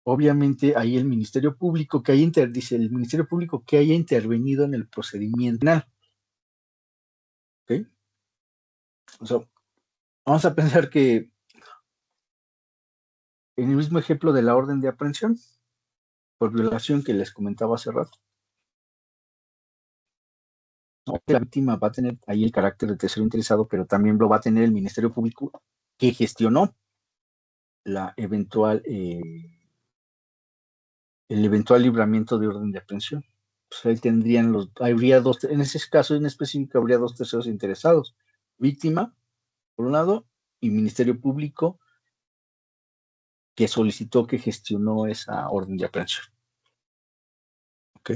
obviamente ahí el Ministerio Público dice el Ministerio Público que haya intervenido en el procedimiento penal, ¿ok? O sea, vamos a pensar que en el mismo ejemplo de la orden de aprehensión por violación que les comentaba hace rato, ¿no? La víctima va a tener ahí el carácter de tercero interesado, pero también lo va a tener el Ministerio Público que gestionó la eventual, el eventual libramiento de orden de aprehensión. Pues ahí habría dos, en ese caso en específico habría dos terceros interesados, víctima, por un lado, y Ministerio Público que solicitó que gestionó esa orden de aprehensión. ¿Ok?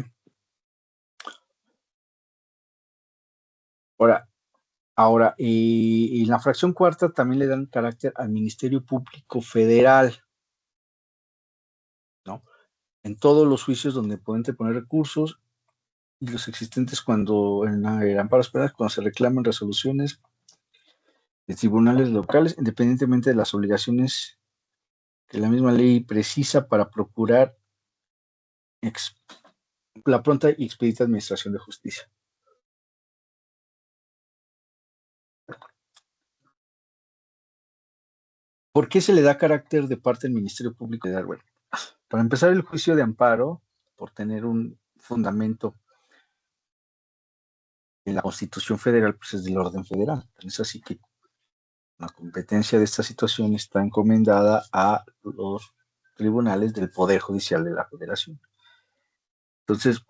Ahora, en la fracción cuarta también le dan carácter al Ministerio Público Federal, ¿no? En todos los juicios donde pueden poner recursos y los existentes cuando en el amparo penales, cuando se reclaman resoluciones de tribunales locales, independientemente de las obligaciones que la misma ley precisa para procurar la pronta y expedita administración de justicia. ¿Por qué se le da carácter de parte del Ministerio Público Federal? Bueno, para empezar, el juicio de amparo, por tener un fundamento en la Constitución Federal, pues es del orden federal. Es así que la competencia de esta situación está encomendada a los tribunales del Poder Judicial de la Federación. Entonces,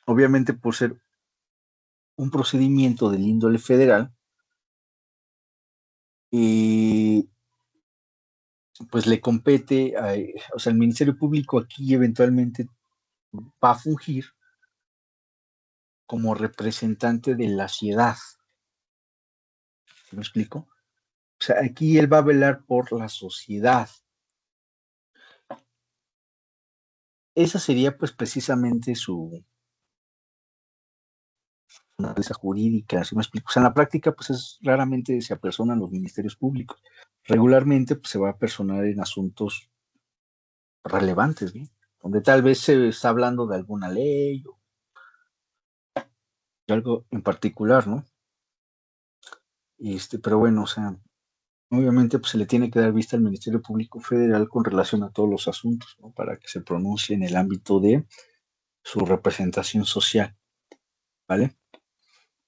obviamente por ser un procedimiento del índole federal, eh, pues le compete, o sea, el Ministerio Público aquí eventualmente va a fungir como representante de la ciudad. ¿Sí me explico? O sea, aquí él va a velar por la sociedad. Esa sería pues precisamente su naturaleza jurídica, ¿sí me explico? O sea, en la práctica pues es raramente se apersonan los ministerios públicos. Regularmente pues se va a personar en asuntos relevantes, ¿no? Donde tal vez se está hablando de alguna ley o de algo en particular, ¿no? Pero bueno, o sea, obviamente pues se le tiene que dar vista al Ministerio Público Federal con relación a todos los asuntos, ¿no? Para que se pronuncie en el ámbito de su representación social, ¿vale?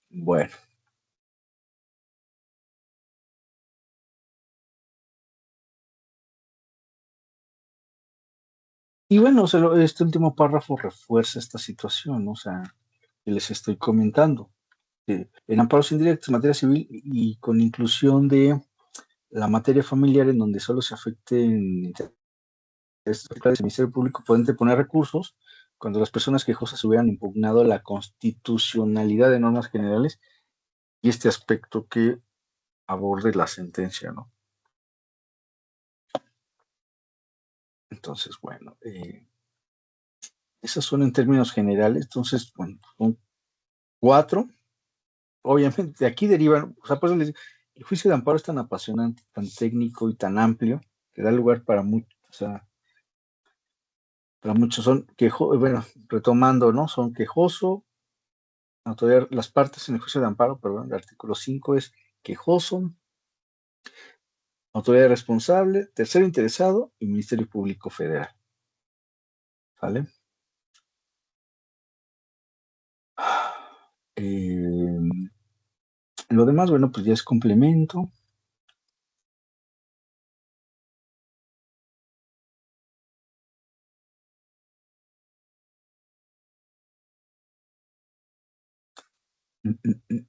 Bueno, y bueno, o sea, este último párrafo refuerza esta situación, ¿no? O sea, que les estoy comentando. En amparos indirectos, materia civil y con inclusión de la materia familiar en donde solo se afecten el Ministerio Público puede interponer recursos cuando las personas quejosas hubieran impugnado la constitucionalidad de normas generales y este aspecto que aborde la sentencia, ¿no? Entonces, bueno, esas son en términos generales. Entonces, bueno, son cuatro. Obviamente, de aquí derivan, o sea, por eso les digo, el juicio de amparo es tan apasionante, tan técnico y tan amplio, que da lugar para muchos, o sea, para muchos son bueno, retomando, ¿no? Son quejoso, autoridad, las partes en el juicio de amparo, perdón, el artículo 5 es quejoso, autoridad responsable, tercero interesado y Ministerio Público Federal, ¿vale? Eh, lo demás, bueno, pues ya es complemento.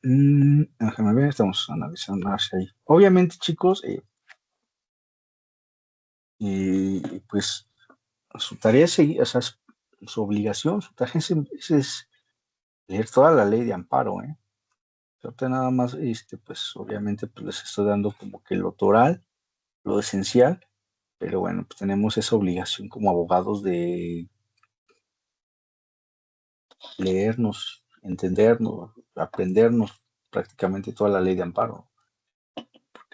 Déjame ver, estamos analizando hacia ahí. Obviamente, chicos, pues su tarea es seguir, o sea, su obligación, su tarea es leer toda la ley de amparo, ¿eh? Ahorita nada más, pues obviamente pues les estoy dando como que lo toral, lo esencial, pero bueno, pues tenemos esa obligación como abogados de leernos, entendernos, aprendernos prácticamente toda la ley de amparo.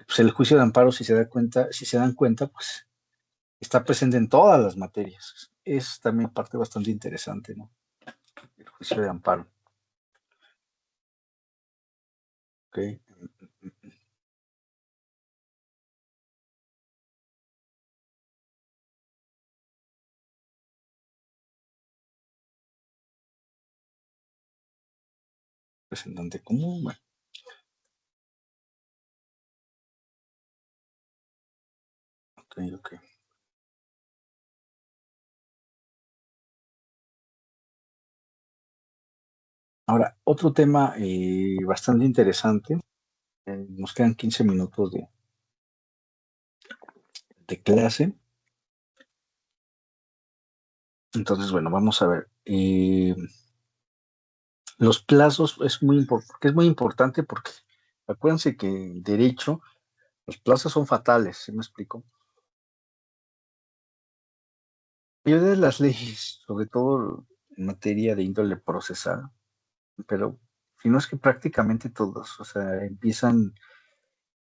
Pues el juicio de amparo, si se dan cuenta, pues está presente en todas las materias. Es también parte bastante interesante, ¿no? El juicio de amparo. ¿Ok? Representante común, bueno, ok, ok. Ahora, otro tema bastante interesante. Nos quedan 15 minutos de clase. Entonces, bueno, vamos a ver. Los plazos es muy importante porque acuérdense que en derecho los plazos son fatales, ¿sí me explico? Y de las leyes, sobre todo en materia de índole procesal, pero si no es que prácticamente todos, o sea, empiezan,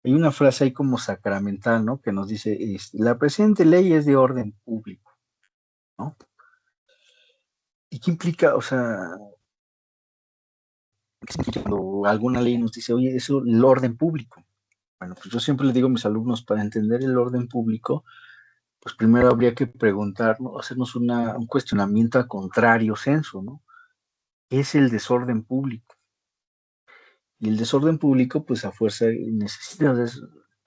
hay una frase ahí como sacramental, ¿no? Que nos dice, la presente ley es de orden público, ¿no? ¿Y qué implica, o sea, qué significa cuando alguna ley nos dice, oye, eso, el orden público? Bueno, pues yo siempre le digo a mis alumnos, para entender el orden público, pues primero habría que preguntarnos, hacernos un cuestionamiento a contrario senso, ¿no? ¿Qué es el desorden público? Y el desorden público, pues a fuerza necesita, o sea,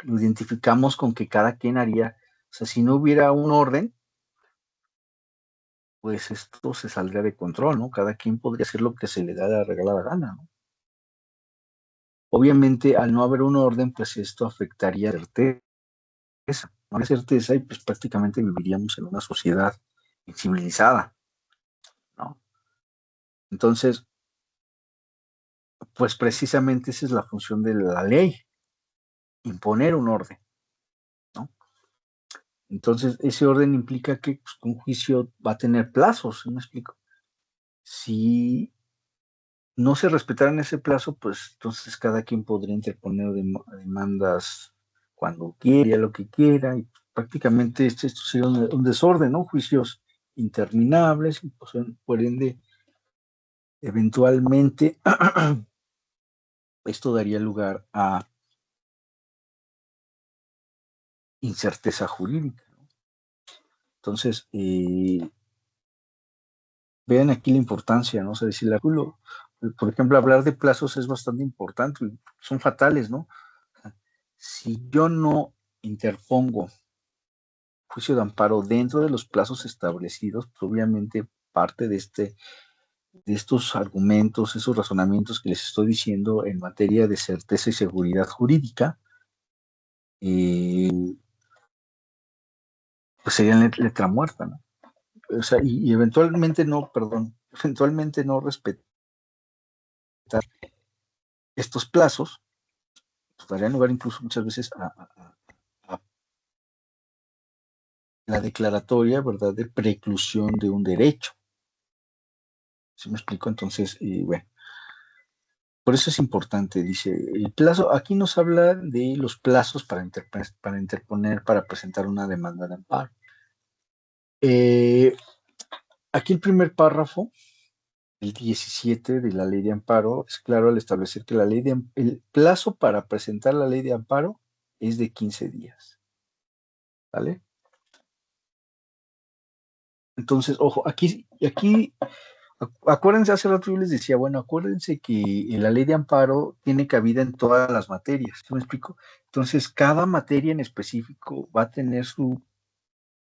lo identificamos con que cada quien haría, o sea, si no hubiera un orden, pues esto se saldría de control, ¿no? Cada quien podría hacer lo que se le da la regalada gana, ¿no? Obviamente, al no haber un orden, pues esto afectaría la certeza. No hay certeza y pues prácticamente viviríamos en una sociedad civilizada, ¿no? Entonces, pues precisamente esa es la función de la ley, imponer un orden, ¿no? Entonces, ese orden implica que pues, un juicio va a tener plazos, ¿sí me explico? Si no se respetaran ese plazo, pues entonces cada quien podría interponer demandas cuando quiera, lo que quiera, y prácticamente esto sería un desorden, ¿no? Juicios interminables, y pues, por ende, eventualmente, esto daría lugar a incerteza jurídica. Entonces, vean aquí la importancia, ¿no? O sea, decir, por ejemplo, hablar de plazos es bastante importante, son fatales, ¿no? Si yo no interpongo juicio de amparo dentro de los plazos establecidos, pues obviamente parte de estos argumentos, esos razonamientos que les estoy diciendo en materia de certeza y seguridad jurídica, eh, pues serían letra muerta, ¿no? O sea, y eventualmente no, perdón, eventualmente no respetar estos plazos, pues darían lugar incluso muchas veces a la declaratoria, ¿verdad?, de preclusión de un derecho. ¿Sí me explico? Entonces, bueno, por eso es importante, dice, el plazo, aquí nos habla de los plazos para interponer, para presentar una demanda de amparo. Aquí el primer párrafo, el 17 de la ley de amparo, es claro al establecer que el plazo para presentar la ley de amparo es de 15 días. ¿Vale? Entonces, ojo, aquí acuérdense, hace rato yo les decía, bueno, acuérdense que la ley de amparo tiene cabida en todas las materias, ¿sí me explico? Entonces, cada materia en específico va a tener su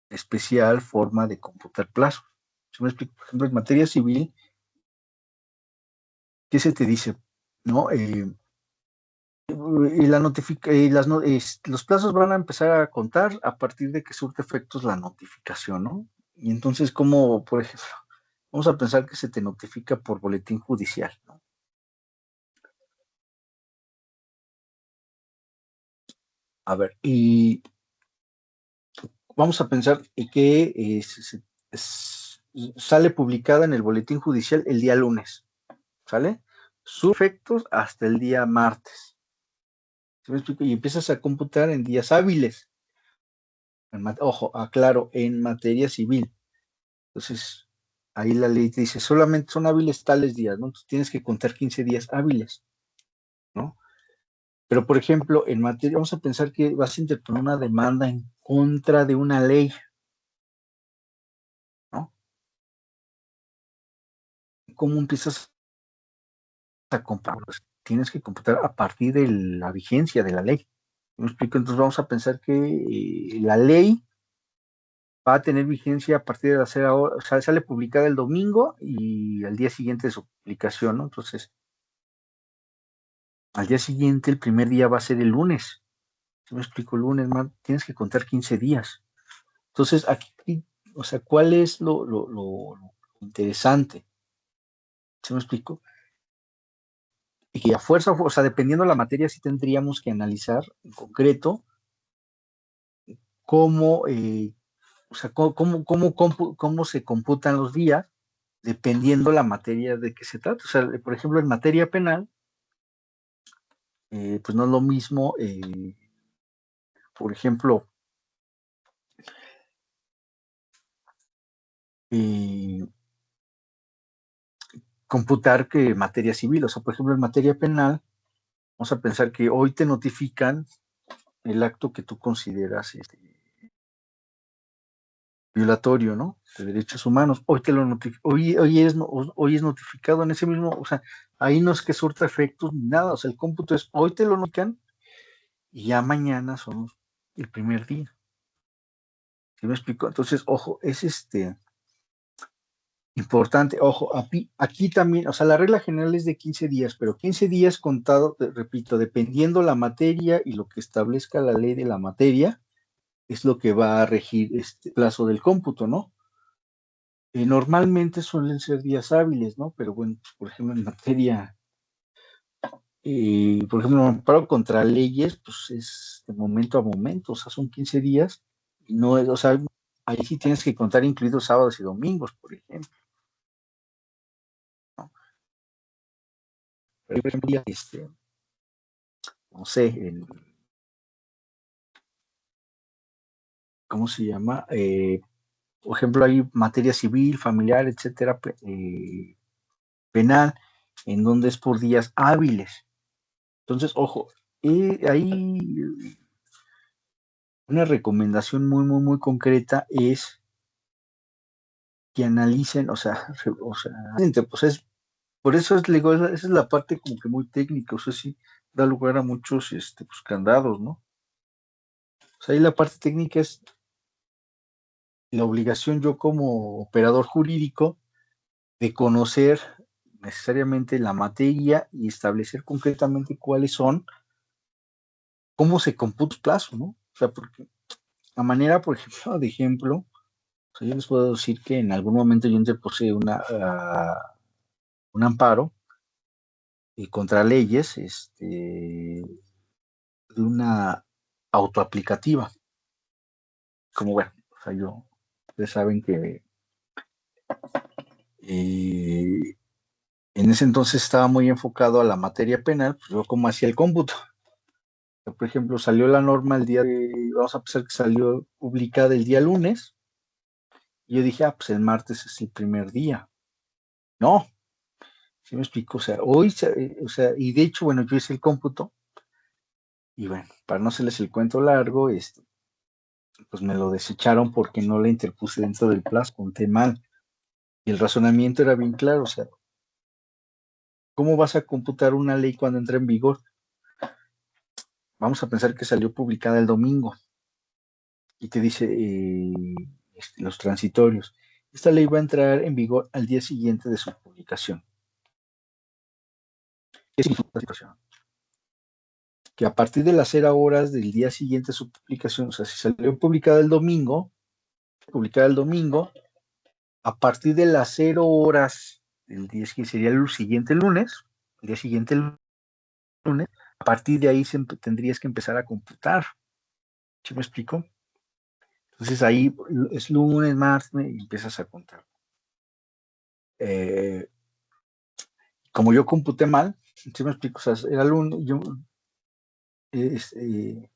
especial forma de computar plazos. ¿Sí me explico? Por ejemplo, en materia civil, ¿qué se te dice? ¿No? Y los plazos van a empezar a contar a partir de que surte efectos la notificación, ¿no? Y entonces, ¿cómo, por ejemplo, vamos a pensar que se te notifica por boletín judicial, ¿no? A ver, y vamos a pensar que sale publicada en el boletín judicial el día lunes, ¿sale? Sus efectos hasta el día martes. ¿Sí me explico? Y empiezas a computar en días hábiles. Ojo, aclaro, en materia civil. Entonces, ahí la ley te dice, solamente son hábiles tales días, ¿no? Entonces tienes que contar 15 días hábiles, ¿no? Pero, por ejemplo, en materia, vamos a pensar que vas a interponer una demanda en contra de una ley, ¿no? ¿Cómo empiezas a computar? Pues, tienes que computar a partir de la vigencia de la ley. ¿Me explico? Entonces vamos a pensar que la ley va a tener vigencia a partir de la cera, o sea, sale publicada el domingo y al día siguiente de su publicación, ¿no? Entonces, al día siguiente, el primer día va a ser el lunes. ¿Sí me explico? El lunes, man, tienes que contar 15 días. Entonces, aquí, o sea, ¿cuál es lo interesante? ¿Sí me explico? Y que a fuerza, o sea, dependiendo de la materia, sí tendríamos que analizar en concreto cómo, o sea, cómo se computan los días dependiendo la materia de que se trata. O sea, por ejemplo, en materia penal, pues no es lo mismo, por ejemplo, eh, computar que materia civil. O sea, por ejemplo, en materia penal, vamos a pensar que hoy te notifican el acto que tú consideras violatorio, ¿no? De derechos humanos. Hoy te lo hoy es notificado en ese mismo, o sea, ahí no es que surta efectos ni nada, o sea, el cómputo es hoy te lo notifican y ya mañana son el primer día. ¿Sí me explico? Entonces, ojo, es Importante, ojo, aquí también, o sea, la regla general es de 15 días, pero 15 días contado, repito, dependiendo la materia y lo que establezca la ley de la materia, es lo que va a regir este plazo del cómputo, ¿no? Normalmente suelen ser días hábiles, ¿no? Pero bueno, pues, por ejemplo, en materia, por ejemplo, amparo contra leyes, pues es de momento a momento, o sea, son 15 días, y no es, o sea, ahí sí tienes que contar incluidos sábados y domingos, por ejemplo, ¿no? Pero, por ejemplo, no sé, ¿cómo se llama? Por ejemplo, hay materia civil, familiar, etcétera, penal, en donde es por días hábiles. Entonces, ojo, hay una recomendación muy concreta es que analicen, o sea, pues por eso digo, esa es la parte como que muy técnica, o sea, sí da lugar a muchos pues, candados, ¿no? O sea, ahí la parte técnica es la obligación yo como operador jurídico de conocer necesariamente la materia y establecer concretamente cuáles son, cómo se computa el plazo, ¿no? O sea, porque a manera, por ejemplo, o sea, yo les puedo decir que en algún momento yo interpuse un amparo contra leyes de una autoaplicativa. Como bueno, o sea, ustedes saben que eh, en ese entonces estaba muy enfocado a la materia penal, pues yo como hacía el cómputo. Por ejemplo, salió la norma el día vamos a pensar que salió publicada el día lunes, y yo dije, pues el martes es el primer día. No, ¿sí me explico? O sea, o sea, y de hecho, bueno, yo hice el cómputo, y bueno, para no hacerles el cuento largo, pues me lo desecharon porque no la interpuse dentro del plazo, conté mal. Y el razonamiento era bien claro, o sea, ¿cómo vas a computar una ley cuando entra en vigor? Vamos a pensar que salió publicada el domingo y te dice los transitorios. Esta ley va a entrar en vigor al día siguiente de su publicación. ¿Qué significa esta situación? Que a partir de las 0 horas del día siguiente de su publicación, o sea, si salió publicada el domingo, a partir de las 0 horas del día que sería el siguiente lunes, el día siguiente lunes, a partir de ahí tendrías que empezar a computar. ¿Sí me explico? Entonces ahí es lunes, martes, y empiezas a contar. Eh, como yo computé mal, ¿sí me explico? O sea, era lunes, eh,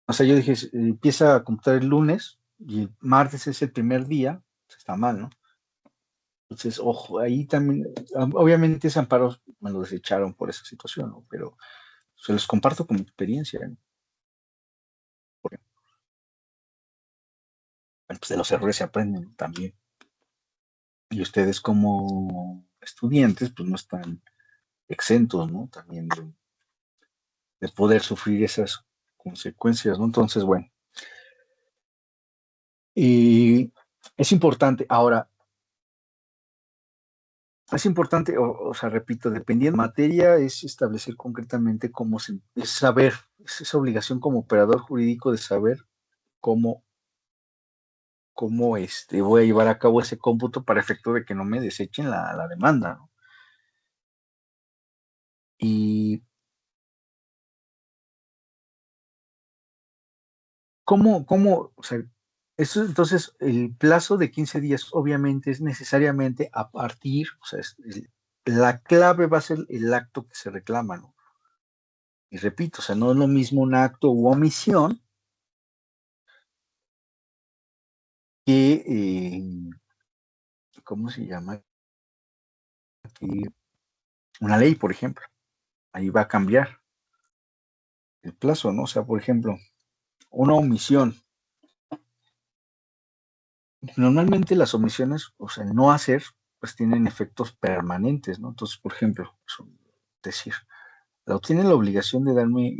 o sea, yo dije, empieza a computar el lunes y el martes es el primer día, pues está mal, ¿no? Entonces, ojo, ahí también, obviamente ese amparo me lo desecharon por esa situación, ¿no? Pero se los comparto como experiencia, ¿no? Porque pues, de los errores se aprenden también. Y ustedes como estudiantes, pues no están exentos, ¿no? También de poder sufrir esas consecuencias, ¿no? Entonces, bueno, y es importante, ahora, es importante, o sea, repito, dependiendo de la materia, es establecer concretamente es saber, es esa obligación como operador jurídico de saber cómo, voy a llevar a cabo ese cómputo para efecto de que no me desechen la demanda, ¿no? Y o sea, eso entonces, el plazo de 15 días obviamente es necesariamente a partir, o sea, la clave va a ser el acto que se reclama, ¿no? Y repito, o sea, no es lo mismo un acto u omisión que, ¿cómo se llama? Que una ley, por ejemplo. Ahí va a cambiar el plazo, ¿no? O sea, por ejemplo, una omisión. Normalmente las omisiones, o sea, el no hacer, pues tienen efectos permanentes, ¿no? Entonces, por ejemplo, decir, tienen la obligación de darme,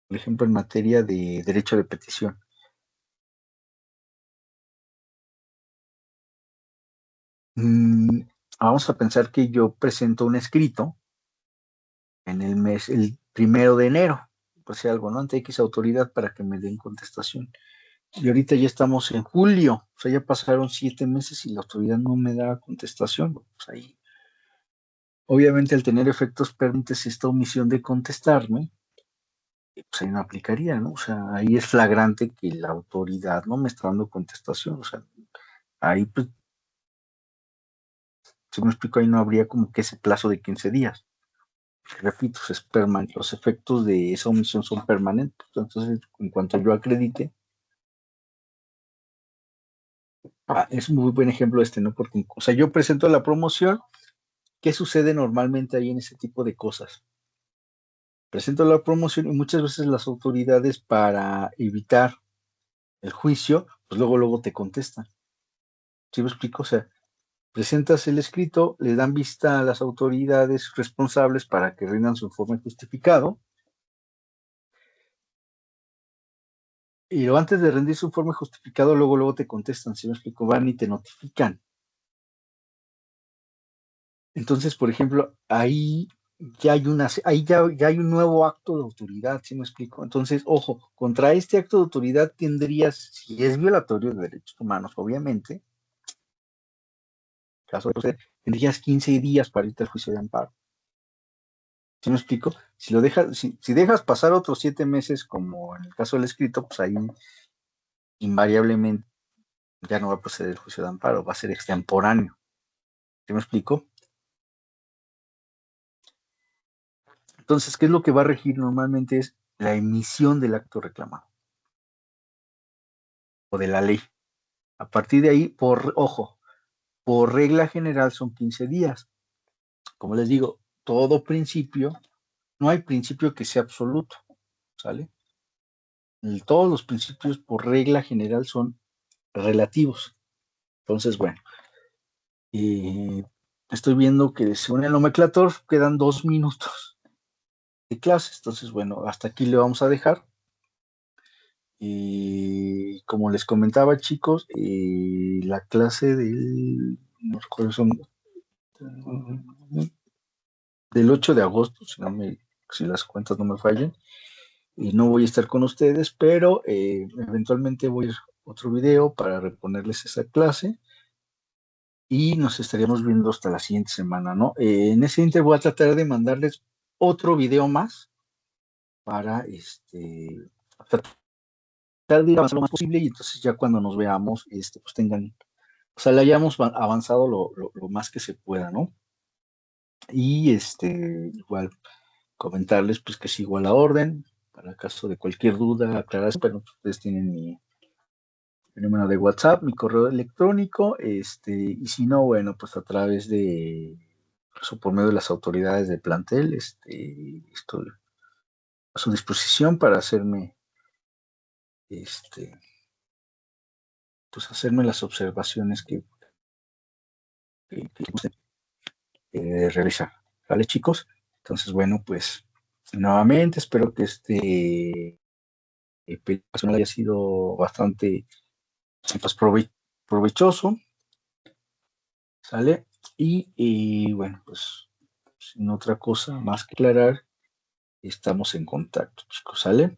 por ejemplo, en materia de derecho de petición. Vamos a pensar que yo presento un escrito en el 1 de enero, pues sea algo, ¿no? Ante X autoridad para que me den contestación. Y ahorita ya estamos en julio, o sea, ya pasaron 7 meses y la autoridad no me da contestación. Pues ahí, obviamente, al tener efectos permanentes esta omisión de contestarme, pues ahí no aplicaría, ¿no? O sea, ahí es flagrante que la autoridad no me está dando contestación. O sea, ahí, pues, si me explico, ahí no habría como que ese plazo de 15 días. Repito, es permanente, los efectos de esa omisión son permanentes. Entonces, en cuanto yo acredite, es un muy buen ejemplo este, ¿no? Porque, o sea, yo presento la promoción. ¿Qué sucede normalmente ahí en ese tipo de cosas? Presento la promoción y muchas veces las autoridades, para evitar el juicio, pues luego te contestan. ¿Sí me explico? O sea, presentas el escrito, le dan vista a las autoridades responsables para que rindan su informe justificado, y antes de rendir su informe justificado, luego te contestan. ¿Sí me explico? Van y te notifican. Entonces, por ejemplo, ahí ya hay un nuevo acto de autoridad. ¿Sí me explico? Entonces, ojo, contra este acto de autoridad tendrías, si es violatorio de derechos humanos, obviamente, caso de proceder, tendrías 15 días para irte al juicio de amparo. ¿Sí me explico? Si dejas pasar otros 7 meses, como en el caso del escrito, pues ahí invariablemente ya no va a proceder el juicio de amparo, va a ser extemporáneo. ¿Sí me explico? Entonces, ¿qué es lo que va a regir normalmente? Es la emisión del acto reclamado o de la ley. A partir de ahí, ojo, por regla general son 15 días. Como les digo, todo principio, no hay principio que sea absoluto, ¿sale? Todos los principios por regla general son relativos. Entonces, bueno, estoy viendo que según el nomenclator quedan 2 minutos de clase. Entonces, bueno, hasta aquí le vamos a dejar. Y como les comentaba, chicos, la clase no recuerdo, del 8 de agosto, si las cuentas no me fallan, y no voy a estar con ustedes, pero eventualmente voy a ir a otro video para reponerles esa clase y nos estaríamos viendo hasta la siguiente semana, ¿no? En ese inter voy a tratar de mandarles otro video más para tratar de ir avanzando lo más posible, y entonces ya cuando nos veamos, pues tengan, o sea, le hayamos avanzado lo más que se pueda, ¿no? Y igual comentarles pues que sigo a la orden, para caso de cualquier duda, aclarar, bueno, pues, ustedes tienen mi número de WhatsApp, mi correo electrónico, y si no, bueno, pues a través de, pues, o por medio de las autoridades del plantel, estoy a su disposición para este, pues hacerme las observaciones que gusten realizar. ¿Vale, chicos? Entonces, bueno, pues nuevamente espero que personal haya sido bastante, pues, provechoso, ¿sale? Bueno, pues sin otra cosa más que aclarar, estamos en contacto, chicos, ¿sale?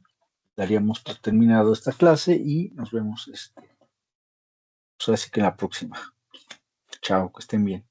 Daríamos por terminado esta clase y nos vemos, pues, así que en la próxima. Chao, que estén bien.